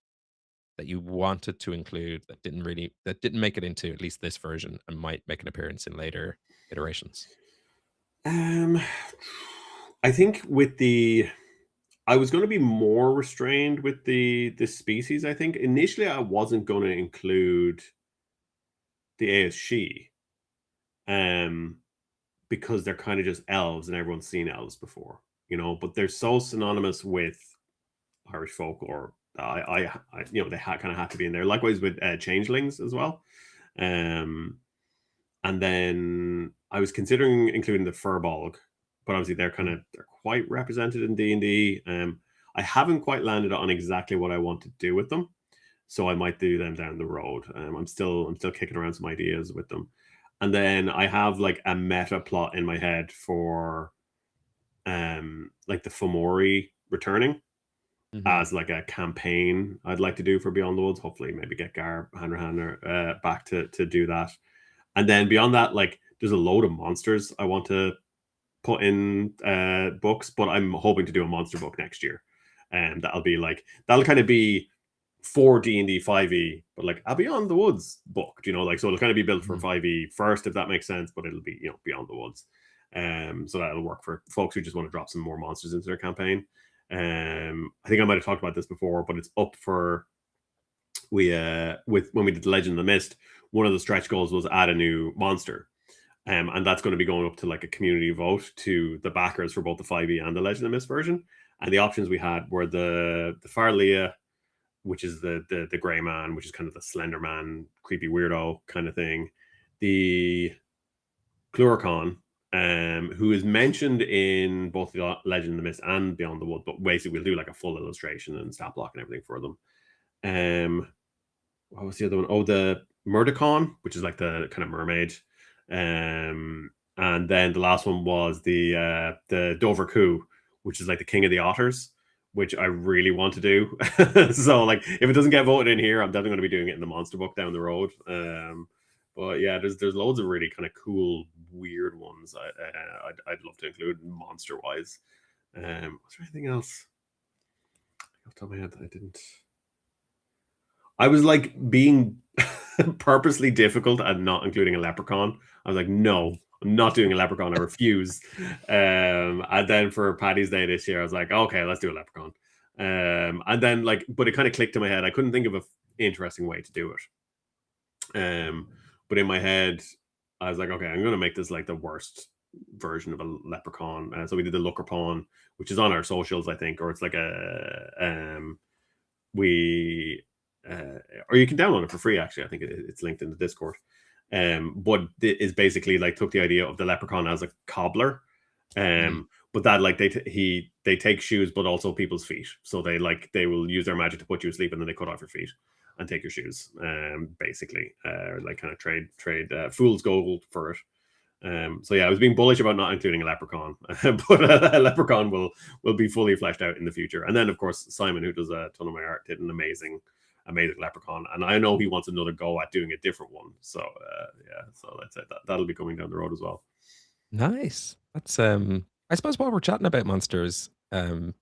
that you wanted to include that didn't make it into at least this version and might make an appearance in later iterations? I think I was going to be more restrained with the species. I think initially I wasn't going to include the ASC, because they're kind of just elves and everyone's seen elves before, you know. But they're so synonymous with Irish folklore. I you know, they kind of had to be in there. Likewise with changelings as well. And then I was considering including the Furbolg, but obviously they're quite represented in D&D. I haven't quite landed on exactly what I want to do with them, so I might do them down the road. I'm still kicking around some ideas with them. And then I have like a meta plot in my head for like the Fomori returning as like a campaign I'd like to do for Beyond the Woods. Hopefully maybe get Gar Hanrahan back to do that. And then beyond that, like there's a load of monsters I want to put in books, but I'm hoping to do a monster book next year. And that'll kind of be for D&D 5e, but like a Beyond the Woods book, you know, like, so it'll kind of be built for 5e first, if that makes sense, but it'll be, you know, Beyond the Woods. So that'll work for folks who just want to drop some more monsters into their campaign. I think I might have talked about this before, but it's up for when we did the Legend of the Mist, one of the stretch goals was add a new monster. And that's going to be going up to like a community vote to the backers for both the 5e and the Legend of the Mist version. And the options we had were the Farlia, which is the gray man, which is kind of the Slender Man, creepy weirdo kind of thing. The Cluricon, who is mentioned in both the Legend of the Mist and Beyond the Wood, but basically we'll do like a full illustration and stat block and everything for them. What was the other one? Oh, the Murdicon, which is like the kind of mermaid. And then the last one was the Dover Coup, which is like the King of the Otters, which I really want to do. So like if it doesn't get voted in here, I'm definitely going to be doing it in the monster book down the road. But yeah, there's loads of really kind of cool, weird ones I'd love to include monster wise. Was there anything else off the top of my head that I didn't? I was like being purposely difficult and not including a leprechaun. I was like, no, I'm not doing a leprechaun. I refuse. And then for Paddy's Day this year, I was like, okay, let's do a leprechaun. And then like, but it kind of clicked in my head. I couldn't think of an interesting way to do it. But in my head, I was like, okay, I'm going to make this like the worst version of a leprechaun. So we did the Looker Pawn, which is on our socials, I think, or it's like or you can download it for free. Actually, I think it's linked in the Discord. But it is basically like took the idea of the leprechaun as a cobbler. But that like they take shoes, but also people's feet. So they will use their magic to put you asleep, and then they cut off your feet and take your shoes. Basically, like kind of trade fool's gold for it. So yeah, I was being bullish about not including a leprechaun, but a leprechaun will be fully fleshed out in the future. And then of course Simon, who does a ton of my art, did an amazing leprechaun, and I know he wants another go at doing a different one. So yeah, so that's it. That'll be coming down the road as well. Nice. That's I suppose while we're chatting about monsters, the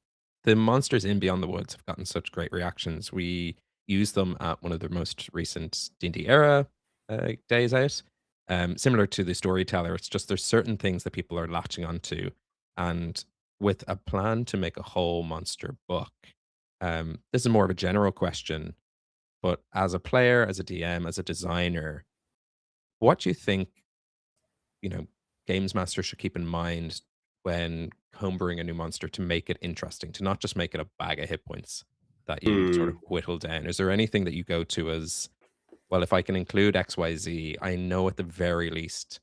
monsters in Beyond the Woods have gotten such great reactions. We used them at one of the most recent D&D era days out. Similar to the storyteller, it's just there's certain things that people are latching onto, and with a plan to make a whole monster book. This is more of a general question, but as a player, as a DM, as a designer, what do you think, games masters should keep in mind when homebrewing a new monster to make it interesting, to not just make it a bag of hit points that you sort of whittle down? Is there anything that you go to as, well, if I can include XYZ, I know at the very least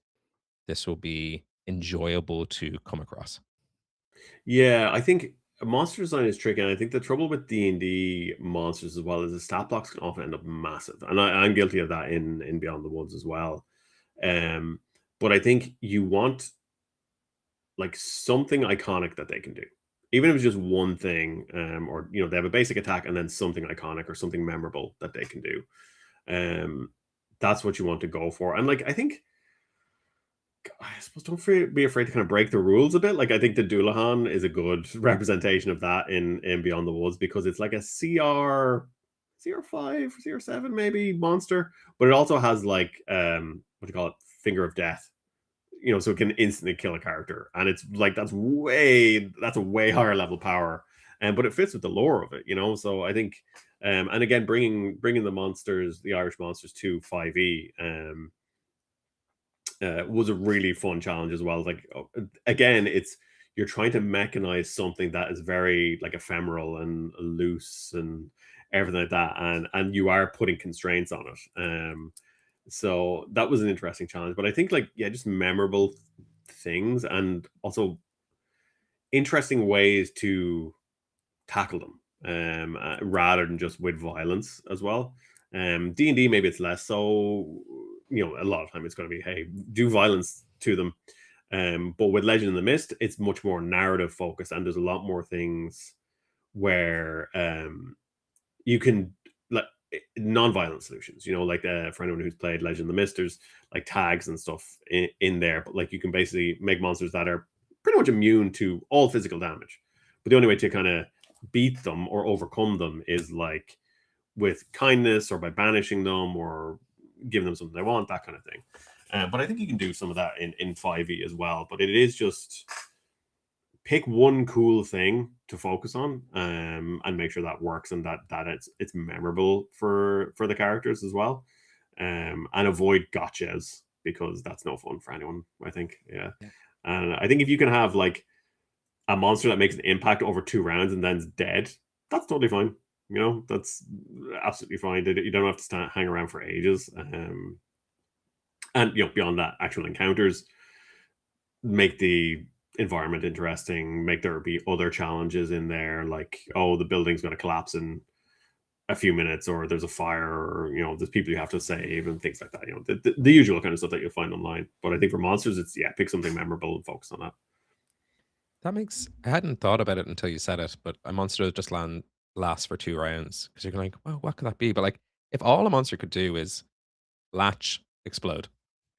this will be enjoyable to come across? Yeah, I think monster design is tricky, and I think the trouble with D&D monsters as well is the stat blocks can often end up massive, and I'm guilty of that in Beyond the Woods as well. But I think you want like something iconic that they can do, even if it's just one thing, or they have a basic attack and then something iconic or something memorable that they can do. That's what you want to go for, and like I think, I suppose, don't be afraid to kind of break the rules a bit. Like I think the Doulahan is a good representation of that in Beyond the Woods, because it's like a CR5, CR7 maybe monster, but it also has like what do you call it, Finger of Death, so it can instantly kill a character, and it's like that's a way higher level power, but it fits with the lore of it, so I think, and again, bringing the Irish monsters to 5e was a really fun challenge as well. Like again, you're trying to mechanize something that is very like ephemeral and loose and everything like that, and you are putting constraints on it. So that was an interesting challenge, but I think just memorable things, and also interesting ways to tackle them, rather than just with violence as well. D&D, maybe it's less so, a lot of time it's going to be, hey, do violence to them. But with Legend in the Mist, it's much more narrative focused, and there's a lot more things where you can, like, non-violent solutions, for anyone who's played Legend in the Mist, there's like tags and stuff in there, but like you can basically make monsters that are pretty much immune to all physical damage, but the only way to kind of beat them or overcome them is like with kindness, or by banishing them, or giving them something they want, that kind of thing. But I think you can do some of that in 5e as well, but it is just pick one cool thing to focus on, and make sure that works, and that it's memorable for the characters as well, and avoid gotchas, because that's no fun for anyone, I think. Yeah. And I think if you can have like a monster that makes an impact over 2 rounds and then's dead, that's totally fine. That's absolutely fine. You don't have to hang around for ages. And beyond that, actual encounters make the environment interesting, make there be other challenges in there, like, oh, the building's going to collapse in a few minutes, or there's a fire, or there's people you have to save and things like that. The usual kind of stuff that you'll find online. But I think for monsters, it's pick something memorable and focus on that. That makes I hadn't thought about it until you said it, but a monster just lasts for 2 rounds because you're like, "Well, what could that be?" But, like, if all a monster could do is latch, explode,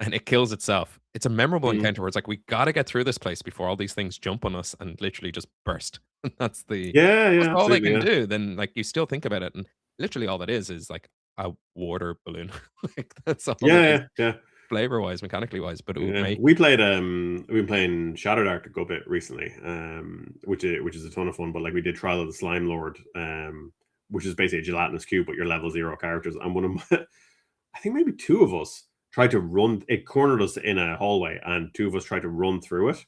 and it kills itself, it's a memorable Mhm. encounter where it's like, "We gotta get through this place before all these things jump on us and literally just burst." Yeah, That's yeah, all they absolutely, can yeah. do, then, like, you still think about it, and literally all that is, like, a water balloon. Like, that's all it Yeah, is yeah, yeah. flavor-wise, mechanically wise, but it would Yeah, make we've been playing Shadow Dark a good bit recently, which is a ton of fun. But like we did Trial of the Slime Lord, which is basically a gelatinous cube, but you're level 0 characters. And one of my, I think maybe two of us tried to run. It cornered us in a hallway, and two of us tried to run through it,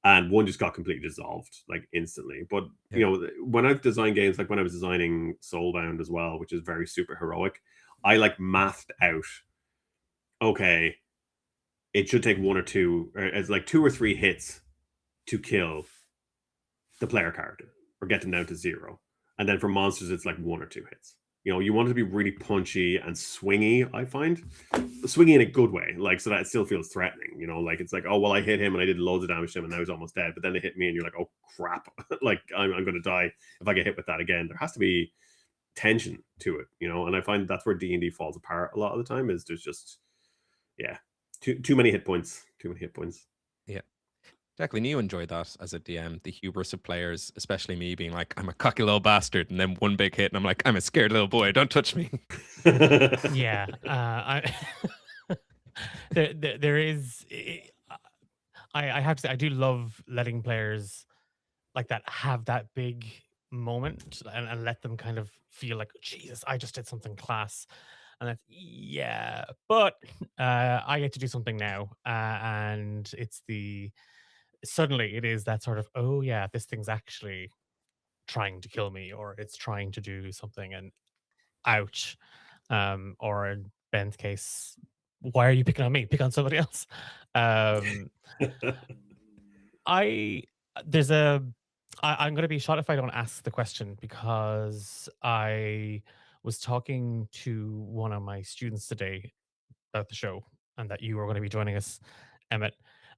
and one just got completely dissolved like instantly. But yeah. when I've designed games, like when I was designing Soulbound as well, which is very super heroic, I like mathed out. Okay, it should take one or two, or it's like 2 or 3 hits to kill the player character or get them down to 0. And then for monsters, it's like 1 or 2 hits. You want it to be really punchy and swingy, I find. Swingy in a good way, like so that it still feels threatening. Like it's like, oh, well, I hit him and I did loads of damage to him and now he's almost dead. But then they hit me and you're like, oh, crap. Like, I'm going to die if I get hit with that again. There has to be tension to it, and I find that's where D&D falls apart a lot of the time is there's just, yeah, too many hit points. Too many hit points. Yeah. Declan, you enjoy that as a DM, the hubris of players, especially me being like, I'm a cocky little bastard, and then one big hit, and I'm like, I'm a scared little boy, don't touch me. Yeah, there is. I have to say, I do love letting players like that have that big moment and let them kind of feel like, Jesus, I just did something class. And that's, yeah, but I get to do something now. And suddenly it is that sort of, oh, yeah, this thing's actually trying to kill me or it's trying to do something and ouch. Or in Ben's case, why are you picking on me? Pick on somebody else. Um, I there's a I'm gonna be shot if I don't ask the question because I was talking to one of my students today about the show and that you were going to be joining us, Emmet.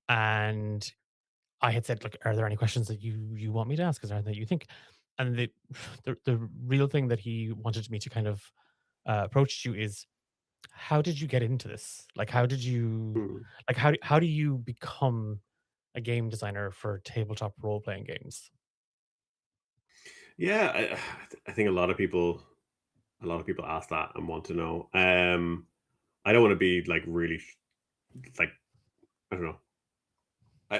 And I had said, "Look, are there any questions that you want me to ask? Is there anything that you think?" And the real thing that he wanted me to kind of approach you is, how did you get into this? Like, how do you become a game designer for tabletop role playing games? Yeah, I think a lot of people ask that and want to know. I don't want to be like really like, I don't know.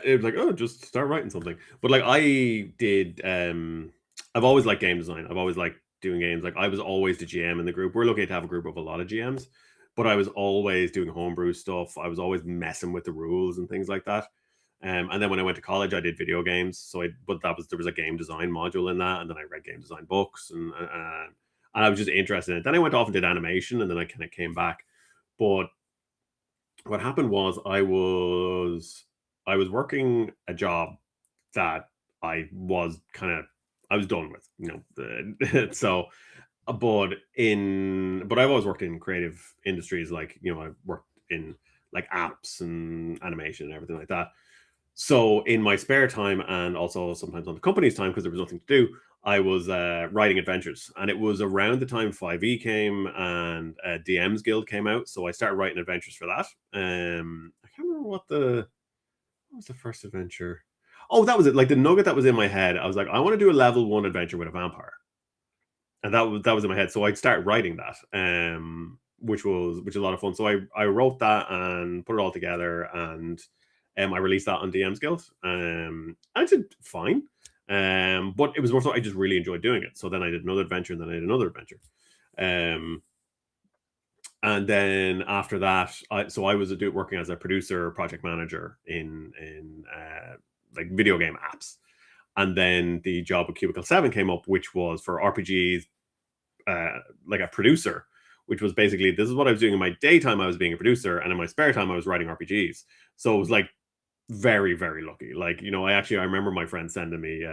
It was like, oh, just start writing something. But like I did, I've always liked game design. I've always liked doing games. Like I was always the GM in the group. We're lucky to have a group of a lot of GMs, but I was always doing homebrew stuff. I was always messing with the rules and things like that. And then when I went to college, I did video games. But there was a game design module in that, and then I read game design books, and I was just interested in it. Then I went off and did animation, and then I kind of came back. But what happened was I was working a job that I was done with, so but I've always worked in creative industries, like I've worked in like apps and animation and everything like that. So in my spare time, and also sometimes on the company's time, because there was nothing to do, I was writing adventures. And it was around the time 5e came and DM's Guild came out. So I started writing adventures for that. I can't remember what was the first adventure. Oh, that was it. Like the nugget that was in my head. I was like, I want to do a level 1 adventure with a vampire. And that was in my head. So I'd start writing that, which was a lot of fun. So I wrote that and put it all together, and I released that on DM's Guild. I did fine. But it was more so I just really enjoyed doing it. So then I did another adventure, and then I did another adventure. And then after that, I was working as a producer, project manager in like video game apps. And then the job with Cubicle 7 came up, which was for RPGs, like a producer, which was basically, this is what I was doing in my daytime. I was being a producer, and in my spare time I was writing RPGs. So it was like very, very lucky. Like, I remember my friend sending me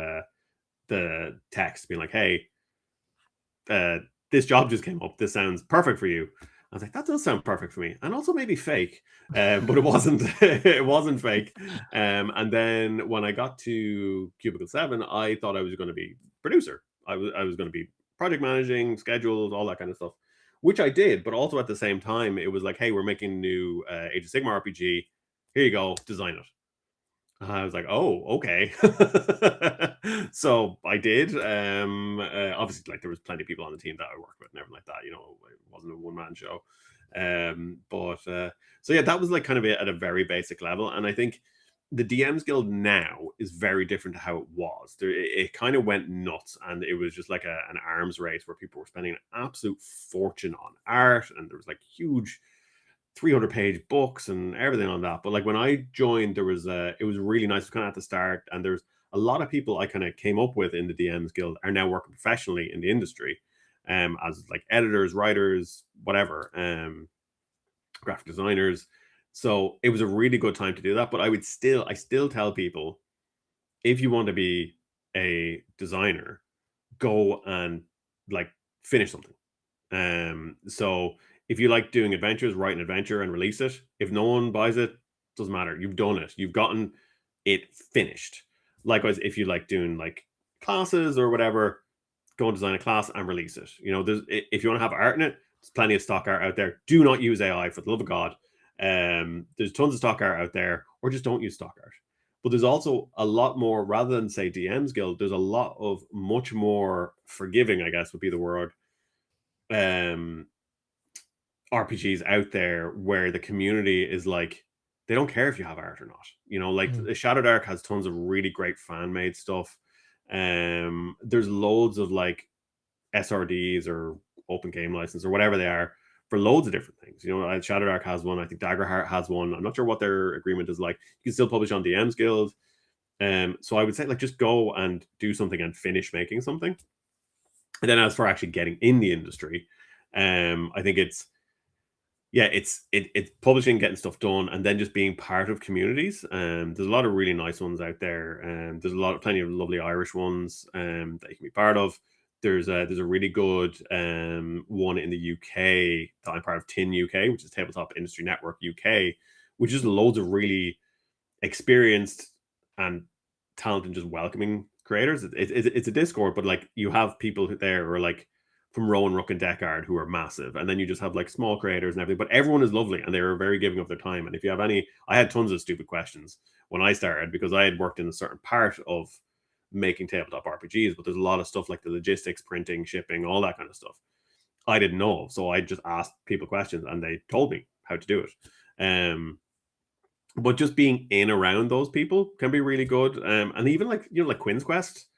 the text being like, hey, this job just came up. This sounds perfect for you. I was like, that does sound perfect for me, and also maybe fake, but it wasn't. It wasn't fake. And then when I got to Cubicle 7, I thought I was going to be producer. I was going to be project managing, schedules, all that kind of stuff, which I did. But also at the same time, it was like, hey, we're making a new Age of Sigmar RPG. Here you go, design it. I was like, oh, okay. So I did. Obviously, like there was plenty of people on the team that I worked with and everything like that. It wasn't a one-man show. So yeah, that was like kind of it at a very basic level. And I think the DMs Guild now is very different to how it was. It kind of went nuts, and it was just like an arms race where people were spending an absolute fortune on art, and there was like huge 300-page books and everything on that. But like when I joined, it was really nice kind of at the start, and there's a lot of people I kind of came up with in the DMs Guild are now working professionally in the industry, as like editors, writers, whatever, graphic designers. So it was a really good time to do that. But I still tell people, if you want to be a designer, go and like finish something. So if you like doing adventures, write an adventure and release it. If no one buys it, doesn't matter. You've done it. You've gotten it finished. Likewise, if you like doing like classes or whatever, go and design a class and release it. If you want to have art in it, there's plenty of stock art out there. Do not use AI, for the love of God. There's tons of stock art out there, or just don't use stock art. But there's also a lot more, rather than say DMs Guild, there's a lot of much more forgiving, I guess would be the word, RPGs out there where the community is like, they don't care if you have art or not. Like Shadow Dark has tons of really great fan-made stuff. There's loads of like SRDs or open game license or whatever they are for loads of different things. Shadow Dark has one. I think Daggerheart has one. I'm not sure what their agreement is like. You can still publish on DMs Guild. So I would say like just go and do something and finish making something. And then as for actually getting in the industry, I think it's publishing, getting stuff done, and then just being part of communities. There's a lot of really nice ones out there, and there's plenty of lovely Irish ones that you can be part of. There's a really good one in the UK that I'm part of, TIN UK, which is Tabletop Industry Network UK, which is loads of really experienced and talented, just welcoming creators. It's a Discord, but like you have people there who are like from Rowan, Rook, and Deckard who are massive, and then you just have like small creators and everything. But everyone is lovely, and they are very giving of their time. And if you have any, I had tons of stupid questions when I started because I had worked in a certain part of making tabletop RPGs, but there's a lot of stuff like the logistics, printing, shipping, all that kind of stuff I didn't know. So I just asked people questions, and they told me how to do it. But just being in around those people can be really good. And even like like Quinn's Quest,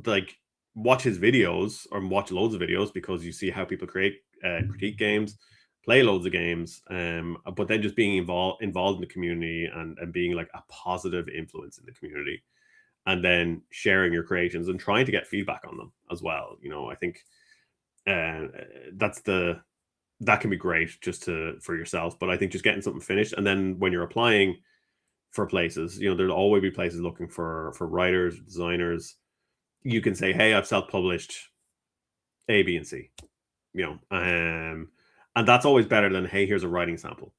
like watch his videos or watch loads of videos because you see how people create critique games, play loads of games, but then just being involved in the community and being like a positive influence in the community, and then sharing your creations and trying to get feedback on them as well. I think that can be great just for yourself, but I think just getting something finished, and then when you're applying for places, there'll always be places looking for writers, designers. You can say, hey, I've self-published A, B, and C, and that's always better than, hey, here's a writing sample,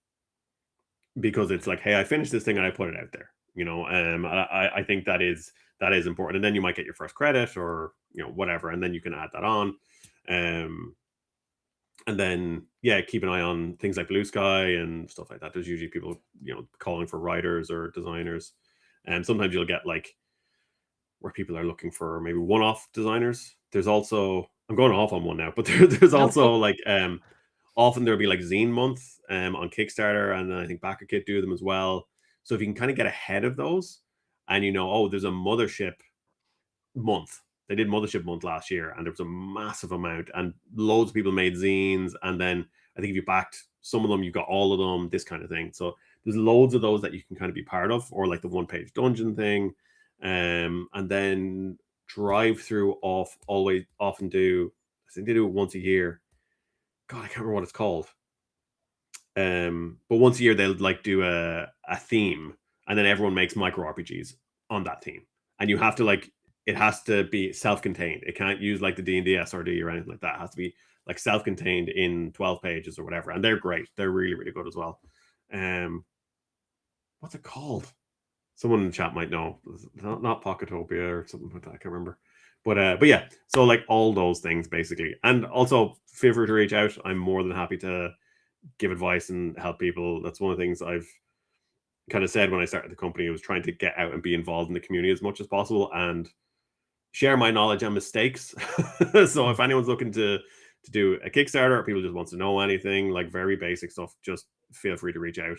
because it's like, hey, I finished this thing and I put it out there. I think that is important, and then you might get your first credit or whatever, and then you can add that on. And then, keep an eye on things like Blue Sky and stuff like that. There's usually people, calling for writers or designers. And sometimes you'll get like where people are looking for maybe one-off designers. There's also, I'm going off on one now, but there's also like, often there'll be like Zine Month on Kickstarter, and then I think BackerKit do them as well. So if you can kind of get ahead of those, and there's a Mothership Month. They did Mothership Month last year, and there was a massive amount, and loads of people made zines. And then I think if you backed some of them, you got all of them, this kind of thing. So there's loads of those that you can kind of be part of, or like the one-page dungeon thing. And then drive through often do, I think they do it once a year. God, I can't remember what it's called. But once a year they'll like do a theme, and then everyone makes micro RPGs on that theme, and you have to like it has to be self-contained. It can't use like the D&D SRD or anything like that. It has to be like self-contained in 12 pages or whatever. And they're great. They're really, really good as well. What's it called? Someone in the chat might know. Not Pocketopia or something like that. I can't remember. But yeah, so like all those things basically. And also feel free to reach out. I'm more than happy to give advice and help people. That's one of the things I've kind of said when I started the company. I was trying to get out and be involved in the community as much as possible and share my knowledge and mistakes. So if anyone's looking to do a Kickstarter or people just want to know anything, like very basic stuff, just feel free to reach out.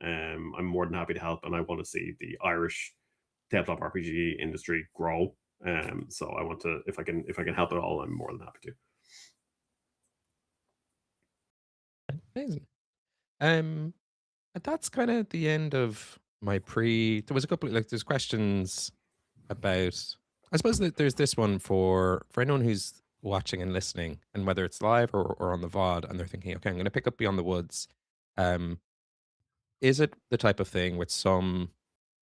I'm more than happy to help, and I want to see the Irish tabletop RPG industry grow. So I want to, if I can help at all, I'm more than happy to. Amazing. And that's kind of the end of my there was a couple of, there's questions about, I suppose that there's this one for anyone who's watching and listening, and whether it's live or on the VOD, and they're thinking, okay, I'm going to pick up Beyond the Woods. Is it the type of thing with some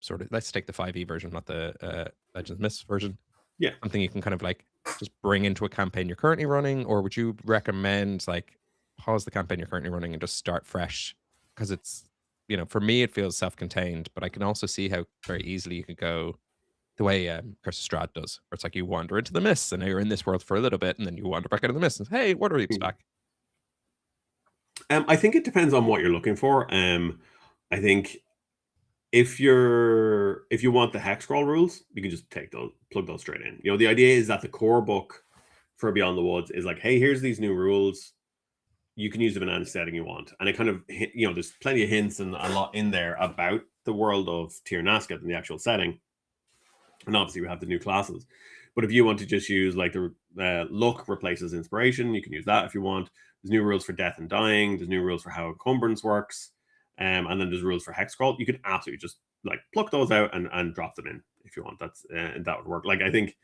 sort of, let's take the 5e version, not the Legends Myths version. Yeah. Something you can kind of like just bring into a campaign you're currently running, or would you recommend like pause the campaign you're currently running and just start fresh? Because it's, for me, it feels self-contained, but I can also see how very easily you could go the way Curse of Strahd does, where it's like you wander into the mists and now you're in this world for a little bit, and then you wander back out of the mists and hey, Water Reap's back. I think it depends on what you're looking for. I think if you want the hex scroll rules, you can just plug those straight in. The idea is that the core book for Beyond the Woods is like, hey, here's these new rules. You can use them in any setting you want. And it kind of, there's plenty of hints and a lot in there about the world of Tir Nasket and the actual setting. And obviously we have the new classes. But if you want to just use like the luck replaces inspiration, you can use that if you want. There's new rules for death and dying. There's new rules for how encumbrance works. And then there's rules for hex scroll. You can absolutely just like pluck those out and drop them in if you want. That would work. Like I think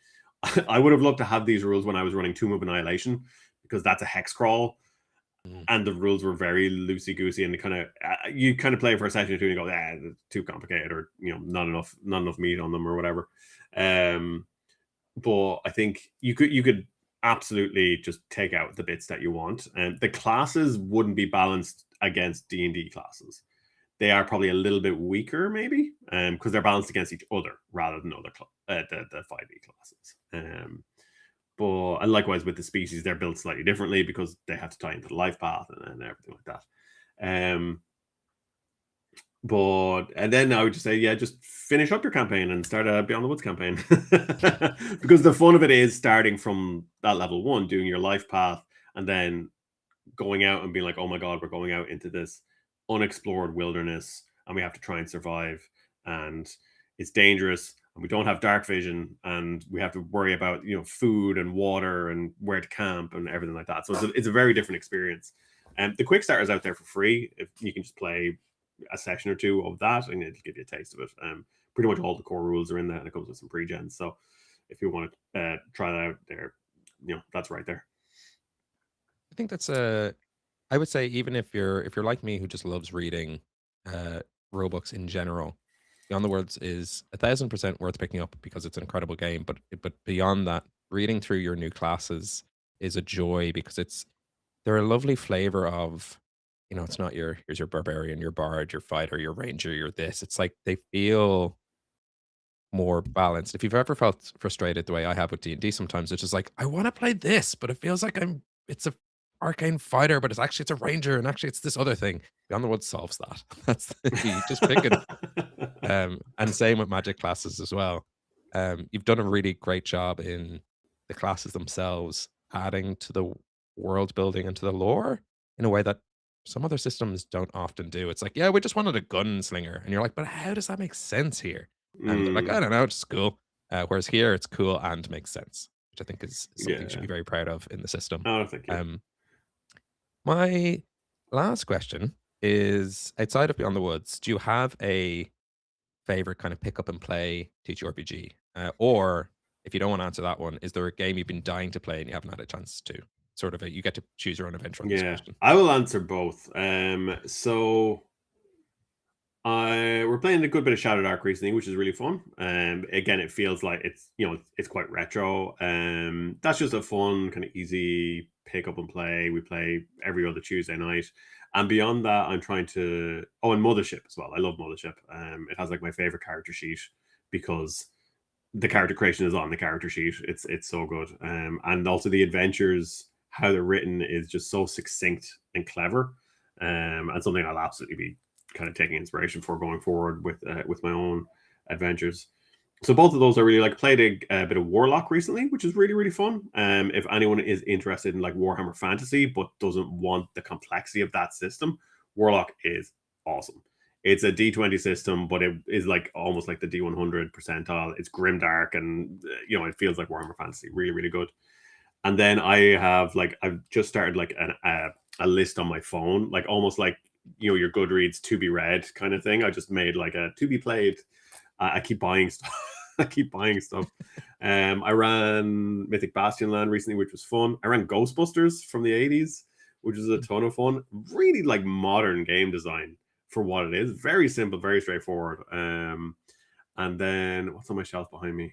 I would have loved to have these rules when I was running Tomb of Annihilation, because that's a hex crawl. And the rules were very loosey goosey, and you kind of play for a session or two and you go, it's too complicated, or not enough meat on them or whatever. But I think you could absolutely just take out the bits that you want, and the classes wouldn't be balanced against D&D classes. They are probably a little bit weaker, maybe, because they're balanced against each other rather than the 5e classes. And likewise with the species, they're built slightly differently because they have to tie into the life path and everything like that. And then I would just say, just finish up your campaign and start a Beyond the Woods campaign. Because the fun of it is starting from that level 1, doing your life path, and then going out and being like, oh my God, we're going out into this unexplored wilderness and we have to try and survive. And it's dangerous. And we don't have dark vision, and we have to worry about food and water and where to camp and everything like that. So it's a very different experience. And the quick start is out there for free. If you can just play a session or two of that, and it'll give you a taste of it. Pretty much all the core rules are in there, and it comes with some pre-gens. So if you want to try that out there, that's right there. I think that's I would say, even if you're like me, who just loves reading rule books in general, Beyond the Woods is 1000% worth picking up because it's an incredible game. But beyond that, reading through your new classes is a joy, because they're a lovely flavor of, it's not here's your barbarian, your bard, your fighter, your ranger, your this. It's like they feel more balanced. If you've ever felt frustrated the way I have with D&D sometimes, it's just like, I want to play this, but it feels like it's a arcane fighter, but it's a ranger, and actually it's this other thing. Beyond the Woods solves that. That's you just pick it. And same with magic classes as well. You've done a really great job in the classes themselves, adding to the world building and to the lore in a way that some other systems don't often do. It's like, yeah, we just wanted a gunslinger, and you're like, but how does that make sense here? And they're like, I don't know, it's cool. Whereas here, it's cool and makes sense, which I think is something you should be very proud of in the system. Oh, thank you. My last question is, outside of Beyond the Woods, do you have a favorite kind of pick up and play TTRPG? Or if you don't want to answer that one, is there a game you've been dying to play and you haven't had a chance to? Sort of you get to choose your own adventure on this question. I will answer both. So We're playing a good bit of Shadow Dark recently, which is really fun. Again, it feels like it's quite retro. That's just a fun kind of easy pick up and play. We play every other Tuesday night, and beyond that, I'm trying to. Oh, and Mothership as well. I love Mothership. It has like my favorite character sheet because the character creation is on the character sheet. It's so good. And also the adventures, how they're written, is just so succinct and clever. And something I'll absolutely be kind of taking inspiration for going forward with my own adventures. So both of those I really like. Played a bit of Warlock recently, which is really really fun. If anyone is interested in like Warhammer Fantasy but doesn't want the complexity of that system, Warlock is awesome. It's a D20 system, but it is like almost like the D100 percentile. It's grimdark, and it feels like Warhammer Fantasy. Really really good. And then I've just started like a list on my phone, like almost like your Goodreads to be read kind of thing. I just made like a to be played. I keep buying stuff. I keep buying stuff. I ran Mythic Bastionland recently, which was fun. I ran Ghostbusters from the 80s, which was a ton of fun. Really like modern game design for what it is. Very simple, very straightforward. And then what's on my shelf behind me?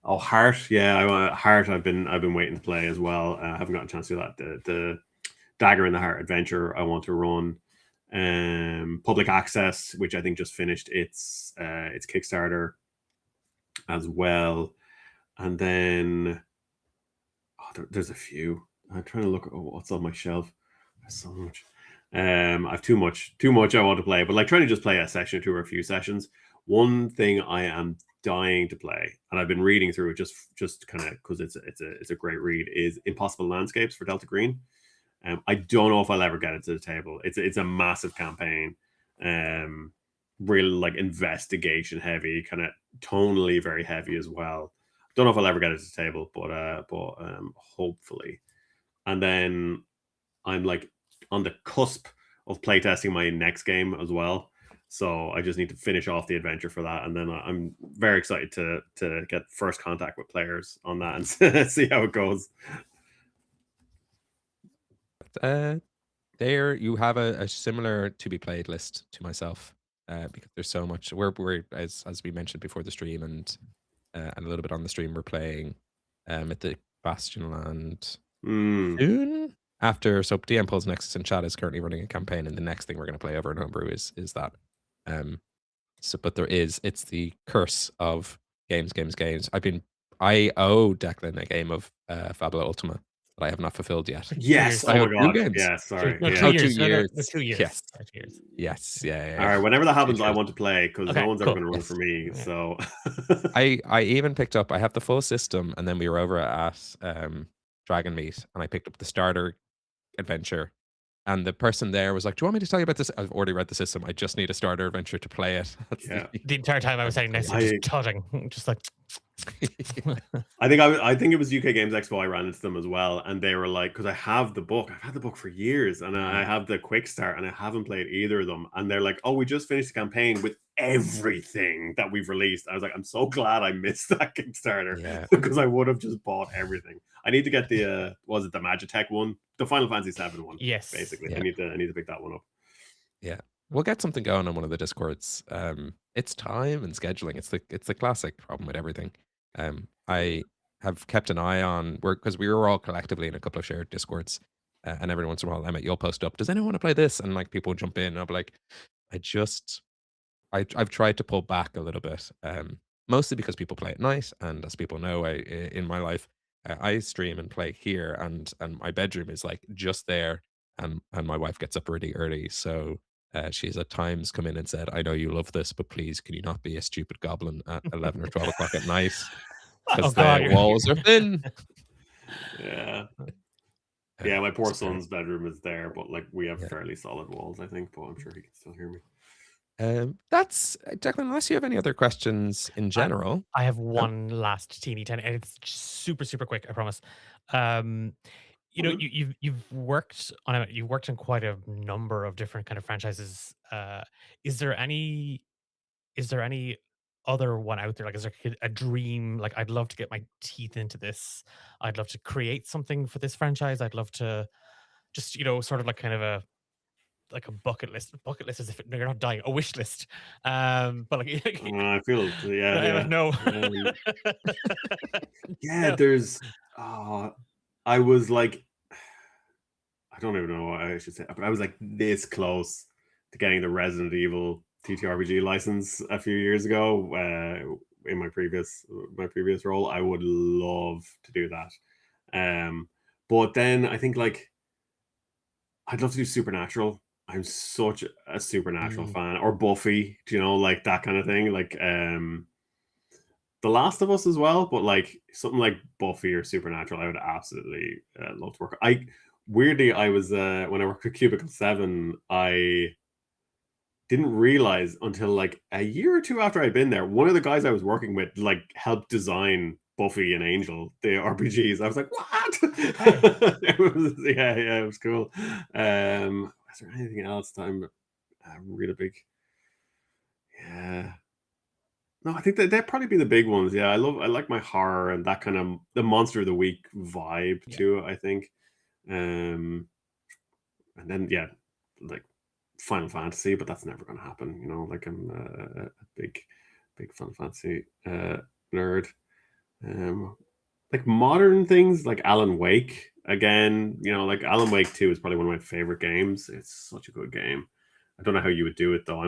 Heart. Yeah, Heart. I've been waiting to play as well. I haven't gotten a chance to do that. The Dagger in the Heart adventure I want to run. Public access, which I think just finished its Kickstarter as well. And then there's a few. I'm trying to look at what's on my shelf. There's so much. I've too much I want to play, but like trying to just play a session or two or a few sessions. One thing I am dying to play, and I've been reading through it just kind of because it's a great read, is Impossible Landscapes for Delta Green. I don't know if I'll ever get it to the table. It's a massive campaign, really like investigation heavy, kind of tonally very heavy as well. Don't know if I'll ever get it to the table, but hopefully. And then I'm like on the cusp of playtesting my next game as well. So I just need to finish off the adventure for that, and then I'm very excited to get first contact with players on that and see how it goes. There you have a similar to be played list to myself, because there's so much. We're as we mentioned before the stream and a little bit on the stream, we're playing at the Bastionland soon. After DM Pulse Nexus and Chat is currently running a campaign, and the next thing we're going to play over in Homebrew is that. But it's the curse of games. I owe Declan a game of Fabula Ultima that I have not fulfilled yet. Yes. Oh my god. Games. Yeah. Sorry. No, yeah. 2 years. 2 years. No, 2 years. Yes. 2 years. Yes. Yeah. All right. Whenever that happens, I years. want to play because Okay, no one's cool. ever going to run Yes. for me. Yeah. So I even picked up. I have the full system, and then we were over at Dragon Meet, and I picked up the starter adventure. And the person there was like, "Do you want me to tell you about this?" I've already read the system. I just need a starter adventure to play it. yeah. The entire time I was sitting next to just tugging, just like. I think it was UK Games Expo. I ran into them as well, and they were like, because I have the book. I've had the book for years, and I have the quick start, and I haven't played either of them. And they're like, "Oh, we just finished the campaign with everything that we've released." I was like, "I'm so glad I missed that Kickstarter because I would have just bought everything." I need to get the was it the Magitech one, the Final Fantasy VII one? Yes. Basically, Yeah. I need to pick that one up. Yeah, we'll get something going on one of the Discords. It's time and scheduling. It's the classic problem with everything. I have kept an eye on because we were all collectively in a couple of shared Discords, and every once in a while, Emmet, you'll post up, "Does anyone want to play this?" And like people jump in, and I'll be like, I've tried to pull back a little bit, mostly because people play at night, and as people know, in my life, I stream and play here, and my bedroom is like just there, and my wife gets up really early, so she's at times come in and said, "I know you love this, but please, can you not be a stupid goblin at 11 or 12 o'clock at night? Because the walls are thin." Yeah. Yeah, my poor son's bedroom is there, but like we have fairly solid walls, I think, but I'm sure he can still hear me. That's Declan, unless you have any other questions in general. I have one last teeny tiny, and it's super quick, I promise. You've worked on quite a number of different kind of franchises. Is there any other one out there? Like, is there a dream? Like, I'd love to get my teeth into this. I'd love to create something for this franchise. I'd love to just sort of like kind of a bucket list. Bucket list as if you're not dying. A wish list. But like, I feel Emmet, yeah. no. Yeah, No. there's I was like, I don't even know what I should say, but I was like this close to getting the Resident Evil TTRPG license a few years ago. In my previous role, I would love to do that. But then I think like I'd love to do Supernatural. I'm such a Supernatural fan, or Buffy, like that kind of thing. Like The Last of Us as well, but like something like Buffy or Supernatural, I would absolutely love to work. Weirdly, I was when I worked with Cubicle 7, I didn't realize until like a year or two after I'd been there, one of the guys I was working with like helped design Buffy and Angel, the RPGs. I was like, what? It was cool. Is there anything else that I'm really big? Yeah. No, I think that'd probably be the big ones. Yeah, I like my horror and that kind of the monster of the week vibe too, I think. And then like Final Fantasy, but that's never going to happen. Like I'm a big Final Fantasy nerd. Like modern things like Alan Wake again. Like Alan Wake 2 is probably one of my favorite games. It's such a good game. I don't know how you would do it though.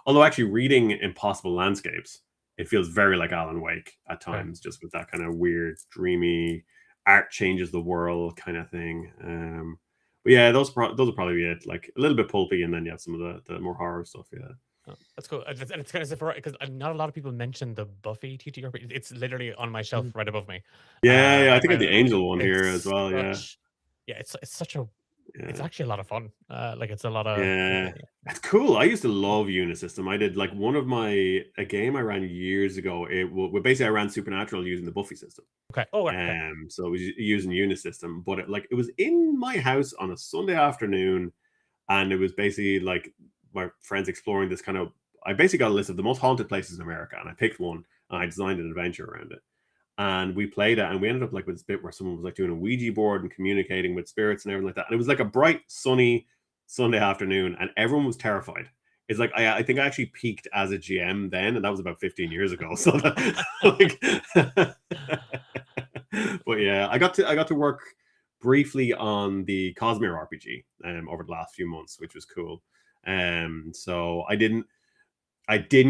Although actually reading Impossible Landscapes, it feels very like Alan Wake at times, just with that kind of weird, dreamy art changes the world kind of thing. But yeah, those will probably be it. Like a little bit pulpy, and then you have some of the more horror stuff. Yeah. Oh, that's cool. And it's kind of because not a lot of people mention the Buffy TTRPG. It's literally on my shelf right above me. Yeah, I think I have the Angel one here as well. It's such a. It's actually a lot of fun. Like it's a lot of. Yeah, that's cool. I used to love Unisystem. I did like a game I ran years ago. Basically I ran Supernatural using the Buffy system. Okay. Oh, so it was using Unisystem, but it was in my house on a Sunday afternoon, and it was basically like my friends exploring this kind of. I basically got a list of the most haunted places in America, and I picked one, and I designed an adventure around it. And we played it, and we ended up like with this bit where someone was like doing a Ouija board and communicating with spirits and everything like that. And it was like a bright, sunny Sunday afternoon, and everyone was terrified. It's like I think I actually peaked as a GM then, and that was about 15 years ago. So, but yeah, I got to work briefly on the Cosmere RPG over the last few months, which was cool. So I didn't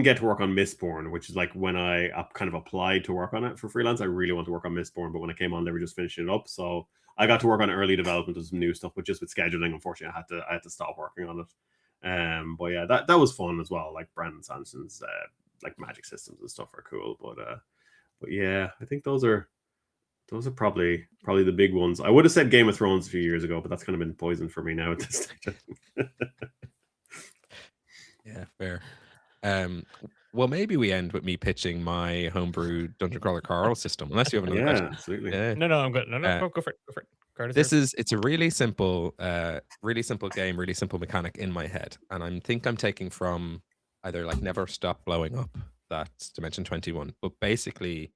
get to work on Mistborn, which is like when I kind of applied to work on it for freelance. I really want to work on Mistborn, but when I came on, they were just finishing it up. So I got to work on early development of some new stuff, but just with scheduling, unfortunately, I had to stop working on it. But yeah, that was fun as well. Like Brandon Sanderson's like magic systems and stuff are cool. But yeah, I think those are probably the big ones. I would have said Game of Thrones a few years ago, but that's kind of been poisoned for me now at this stage. Yeah, fair. Well, maybe we end with me pitching my homebrew Dungeon Crawler Carl system, unless you have another question. Absolutely. No, I'm good. No, go for it. Go for it. It's a really simple game, really simple mechanic in my head, and I'm taking from either like Never Stop Blowing Up, that's Dimension 21, but basically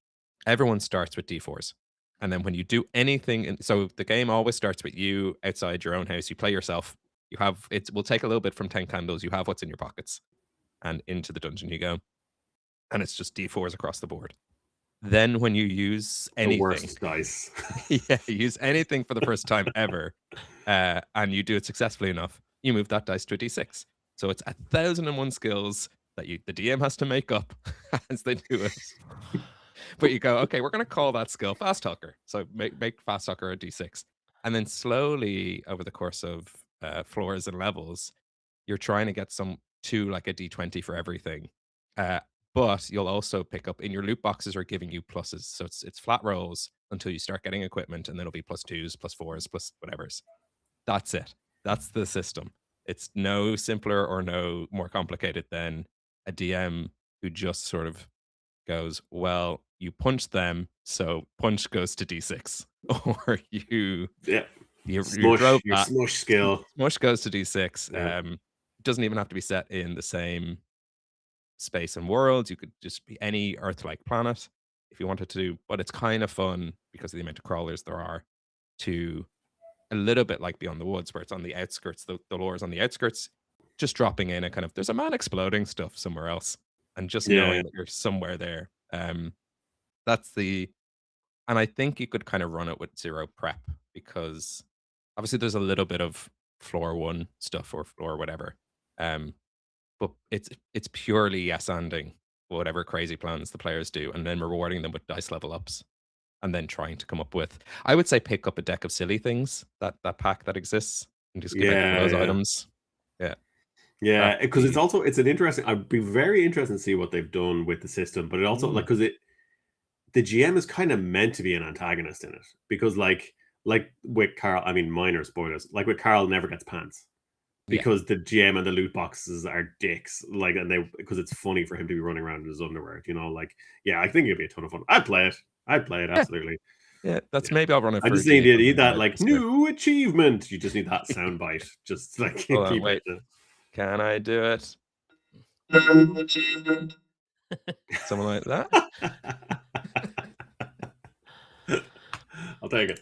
everyone starts with D4s, and then when you do anything, so the game always starts with you outside your own house. You play yourself. You have it will take a little bit from 10 candles. You have what's in your pockets, and into the dungeon you go, and it's just D4s across the board. Then when you use anything, the worst dice, use anything for the first time ever, and you do it successfully enough, you move that dice to a D6. So it's 1,001 skills that the DM has to make up as they do it. But you go, okay, we're going to call that skill Fast Talker. So make Fast Talker a D6, and then slowly over the course of floors and levels, you're trying to get to like a D20 for everything. But you'll also pick up in your loot boxes are giving you pluses. So it's flat rolls until you start getting equipment, and then it'll be +2s, +4s, plus whatever's. That's it. That's the system. It's no simpler or no more complicated than a DM who just sort of goes, well, you punch them, so punch goes to D6. Or you smush, your smush skill. Smush goes to D6. It doesn't even have to be set in the same space and world. You could just be any Earth-like planet if you wanted to, but it's kind of fun because of the amount of crawlers there are to a little bit like Beyond the Woods, where it's on the outskirts, the lore is on the outskirts, just dropping in a kind of there's a man exploding stuff somewhere else, and just Yeah, knowing that you're somewhere there. That's the and I think you could kind of run it with zero prep because obviously there's a little bit of floor one stuff or floor whatever. Um, but it's purely yes anding whatever crazy plans the players do, and then rewarding them with dice level ups, and then trying to come up with. I would say pick up a deck of silly things that pack that exists, and just give out one of yeah, those yeah. items. Yeah, Yeah, that's because the it's an interesting. I'd be very interested to see what they've done with the system, but it also like mm, because the GM is kind of meant to be an antagonist in it because like with Carl, I mean minor spoilers. Like with Carl, never gets pants yeah. because the GM and the loot boxes are dicks. Like and they because it's funny for him to be running around in his underwear. You know, like yeah, I think it'd be a ton of fun. I'd play it. I'd play it Yeah, absolutely. yeah. That's Yeah. maybe I'll run it I for just need D8 that like this year. new achievement. You just need that sound bite. Just like Hold on, keep wait. it. Can I do it? Something like that. I'll take it.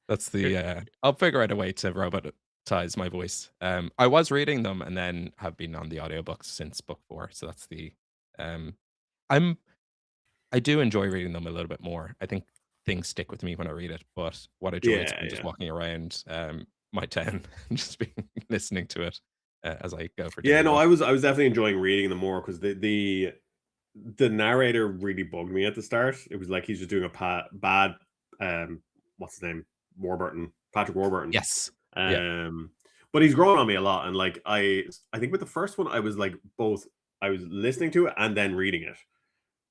That's the I'll figure out a way to robotize my voice. I was reading them and then have been on the audiobooks since book 4. So that's the um I'm I do enjoy reading them a little bit more. I think things stick with me when I read it, but what I enjoy is Yeah, me just yeah. walking around my town and just being listening to it as I go for Yeah, daily no, walks. I was definitely enjoying reading them more because the narrator really bugged me at the start. It was like he's just doing a bad what's his name? Warburton. Patrick Warburton. Yes. Yeah. Um but he's grown on me a lot. And like I think with the first one I was like both I was listening to it and then reading it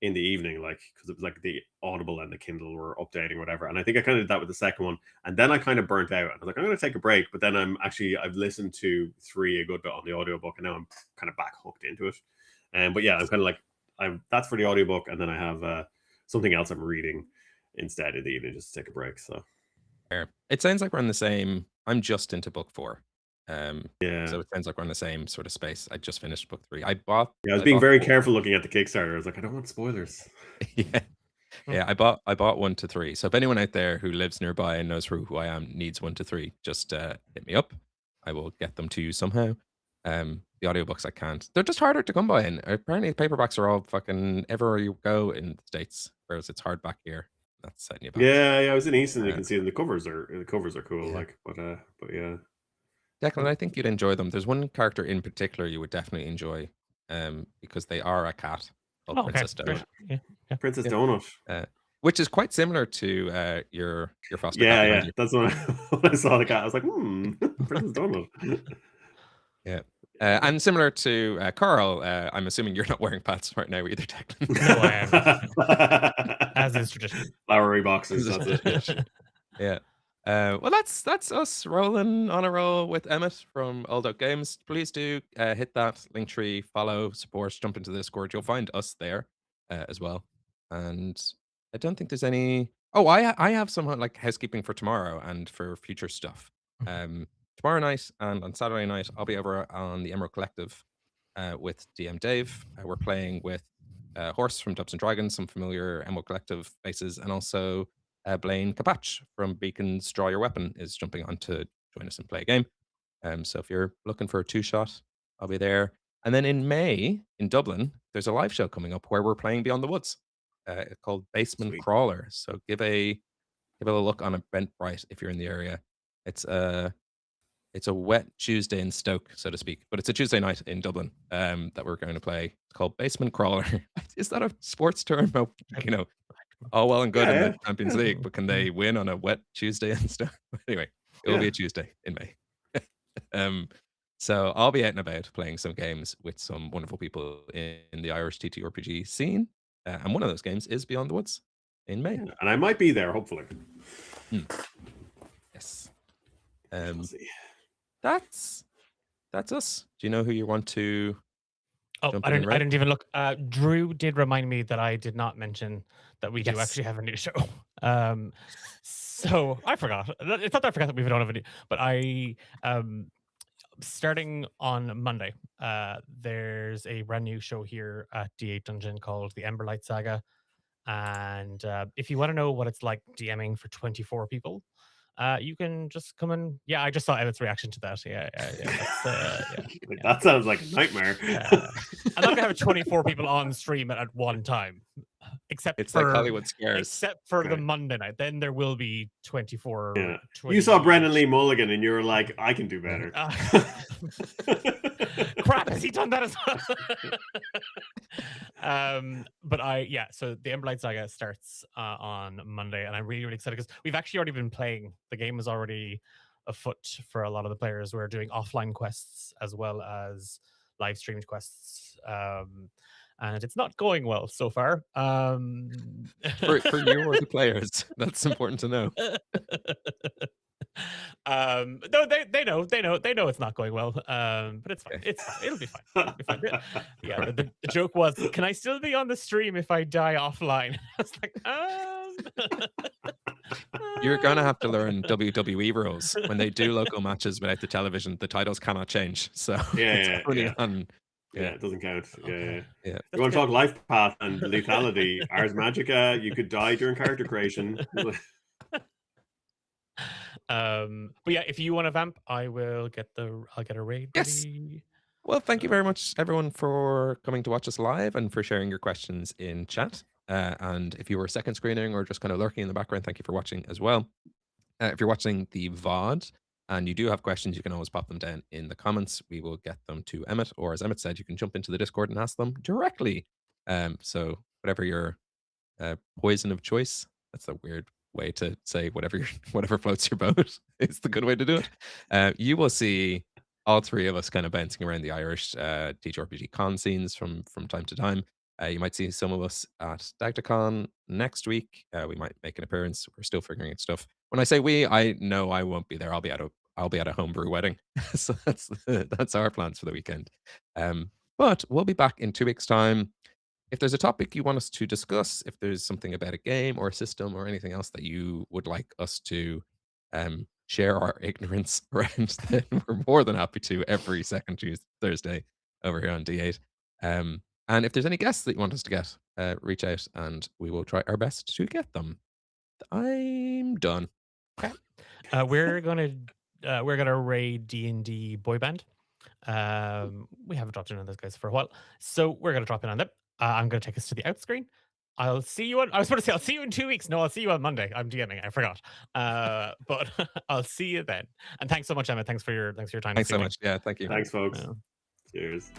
in the evening, like because it was like the Audible and the Kindle were updating, whatever. And I think I kind of did that with the second one, and then I kind of burnt out. I was like, I'm going to take a break, but then I've listened to 3 a good bit on the audiobook, and now I'm kind of back hooked into it. But yeah, I'm kind of like I'm that's for the audiobook, and then I have something else I'm reading instead in the evening just to take a break. So Fair. It sounds like we're in the same. I'm just into book 4. yeah, So it sounds like we're in the same sort of space. I just finished book 3. yeah, I was I being bought very 4. careful looking at the Kickstarter. I was like, I don't want spoilers. Yeah. Yeah, I bought 1 to 3. So if anyone out there who lives nearby and knows who I am needs 1 to 3, just hit me up. I will get them to you somehow. The audiobooks I can't. They're just harder to come by, and apparently paperbacks are all fucking everywhere you go in the States, whereas it's hardback here. That's setting you back. Yeah, yeah, I was in Easton. You Uh, can see them. The covers are cool. yeah. Like, but yeah. Declan, I think you'd enjoy them. There's one character in particular you would definitely enjoy, because they are a cat called Oh, okay. Princess Great. Donut. Yeah. Yeah. Princess Yeah. Donut. Which is quite similar to your foster cat Yeah, behind yeah. you. That's when when I saw the cat. I was like, Princess Donut. Yeah. And similar to Carl, I'm assuming you're not wearing pants right now either, Declan. No, I am not. As is tradition. Flowery boxes. That's it. Tradition. Yeah. Well, that's us rolling on a roll with Emmet from Old Oak Games. Please do hit that link tree, follow, support, jump into the Discord. You'll find us there as well. And I don't think there's any. Oh, I have some like housekeeping for tomorrow and for future stuff. Tomorrow night and on Saturday night, I'll be over on the Emerald Collective with DM Dave. We're playing with Horse from Dubs and Dragons, some familiar Emerald Collective faces, and also Blaine Capatch from Beacon's Draw Your Weapon is jumping on to join us and play a game. So if you're looking for a 2-shot, I'll be there. And then in May in Dublin, there's a live show coming up where we're playing Beyond the Woods, called Basement Sweet. Crawler. So give a look on Eventbrite if you're in the area. It's a wet Tuesday in Stoke, so to speak, but it's a Tuesday night in Dublin that we're going to play. It's called Basement Crawler. Is that a sports term? Oh, all well and good in Yeah, the Champions League, but can they win on a wet Tuesday in Stoke? Anyway, it will be a Tuesday in May. So I'll be out and about playing some games with some wonderful people in the Irish TTRPG scene, and one of those games is Beyond the Woods in May. and I might be there. Hopefully. Yes. We'll see. That's us. Do you know who you want to? Oh, jump I in and didn't. I rate? didn't even look. Drew did remind me that I did not mention that we do Yes. actually have a new show. So I forgot. It's not that I forgot that we don't have a new, but I starting on Monday. There's a brand new show here at D8 Dungeon called the Emberlight Saga. And if you want to know what it's like DMing for 24 people, you can just come and I just saw Emmett's reaction to that. That sounds like a nightmare. I'm not gonna have 24 people on stream at one time, except It's for like Hollywood Squares. except for the Monday night. Then there will be 24. Yeah. 20 You saw Brendan Lee Mulligan and you were like, I can do better. Crap, has he done that as well? But so the Emberlight Saga starts on Monday, and I'm really, really excited because we've actually already been playing. The game is already afoot for a lot of the players. We're doing offline quests as well as live streamed quests. And it's not going well so far. For you or the players, that's important to know. No, they know it's not going well. But it's fine. It's fine. It'll be fine. It'll be fine. Yeah. The joke was, can I still be on the stream if I die offline? I was like, You're gonna have to learn WWE rules. When they do local matches without the television, the titles cannot change. So it doesn't count. Okay. You want to talk life path and lethality? Ars Magica, you could die during character creation. But if you want to vamp, I'll get a raid. Yes. Ready. Well, thank you very much, everyone, for coming to watch us live and for sharing your questions in chat. And if you were second screening or just kind of lurking in the background, thank you for watching as well. If you're watching the VOD and you do have questions, you can always pop them down in the comments. We will get them to Emmet, or as Emmet said, you can jump into the Discord and ask them directly. So whatever your poison of choice, that's a weird way to say whatever floats your boat is the good way to do it. You will see all three of us kind of bouncing around the Irish TTRPG con scenes from time to time. You might see some of us at Dagdacon next week. We might make an appearance. We're still figuring out stuff. When I say we, I know I won't be there. I'll be at a homebrew wedding. So that's our plans for the weekend. But we'll be back in 2 weeks' time. If there's a topic you want us to discuss, if there's something about a game or a system or anything else that you would like us to share our ignorance around, then we're more than happy to every second Thursday over here on D8. And if there's any guests that you want us to get, reach out and we will try our best to get them. I'm done. Okay. We're gonna raid D&D boy band. We haven't dropped in on those guys for a while, so we're gonna drop in on them. I'm gonna take us to the out screen. I'll see you on. I was supposed to say I'll see you in 2 weeks. No, I'll see you on Monday. I'm DMing. I forgot. But I'll see you then. And thanks so much, Emma. Thanks for your time. Thanks so much. Yeah, thank you. Thanks, folks. Cheers.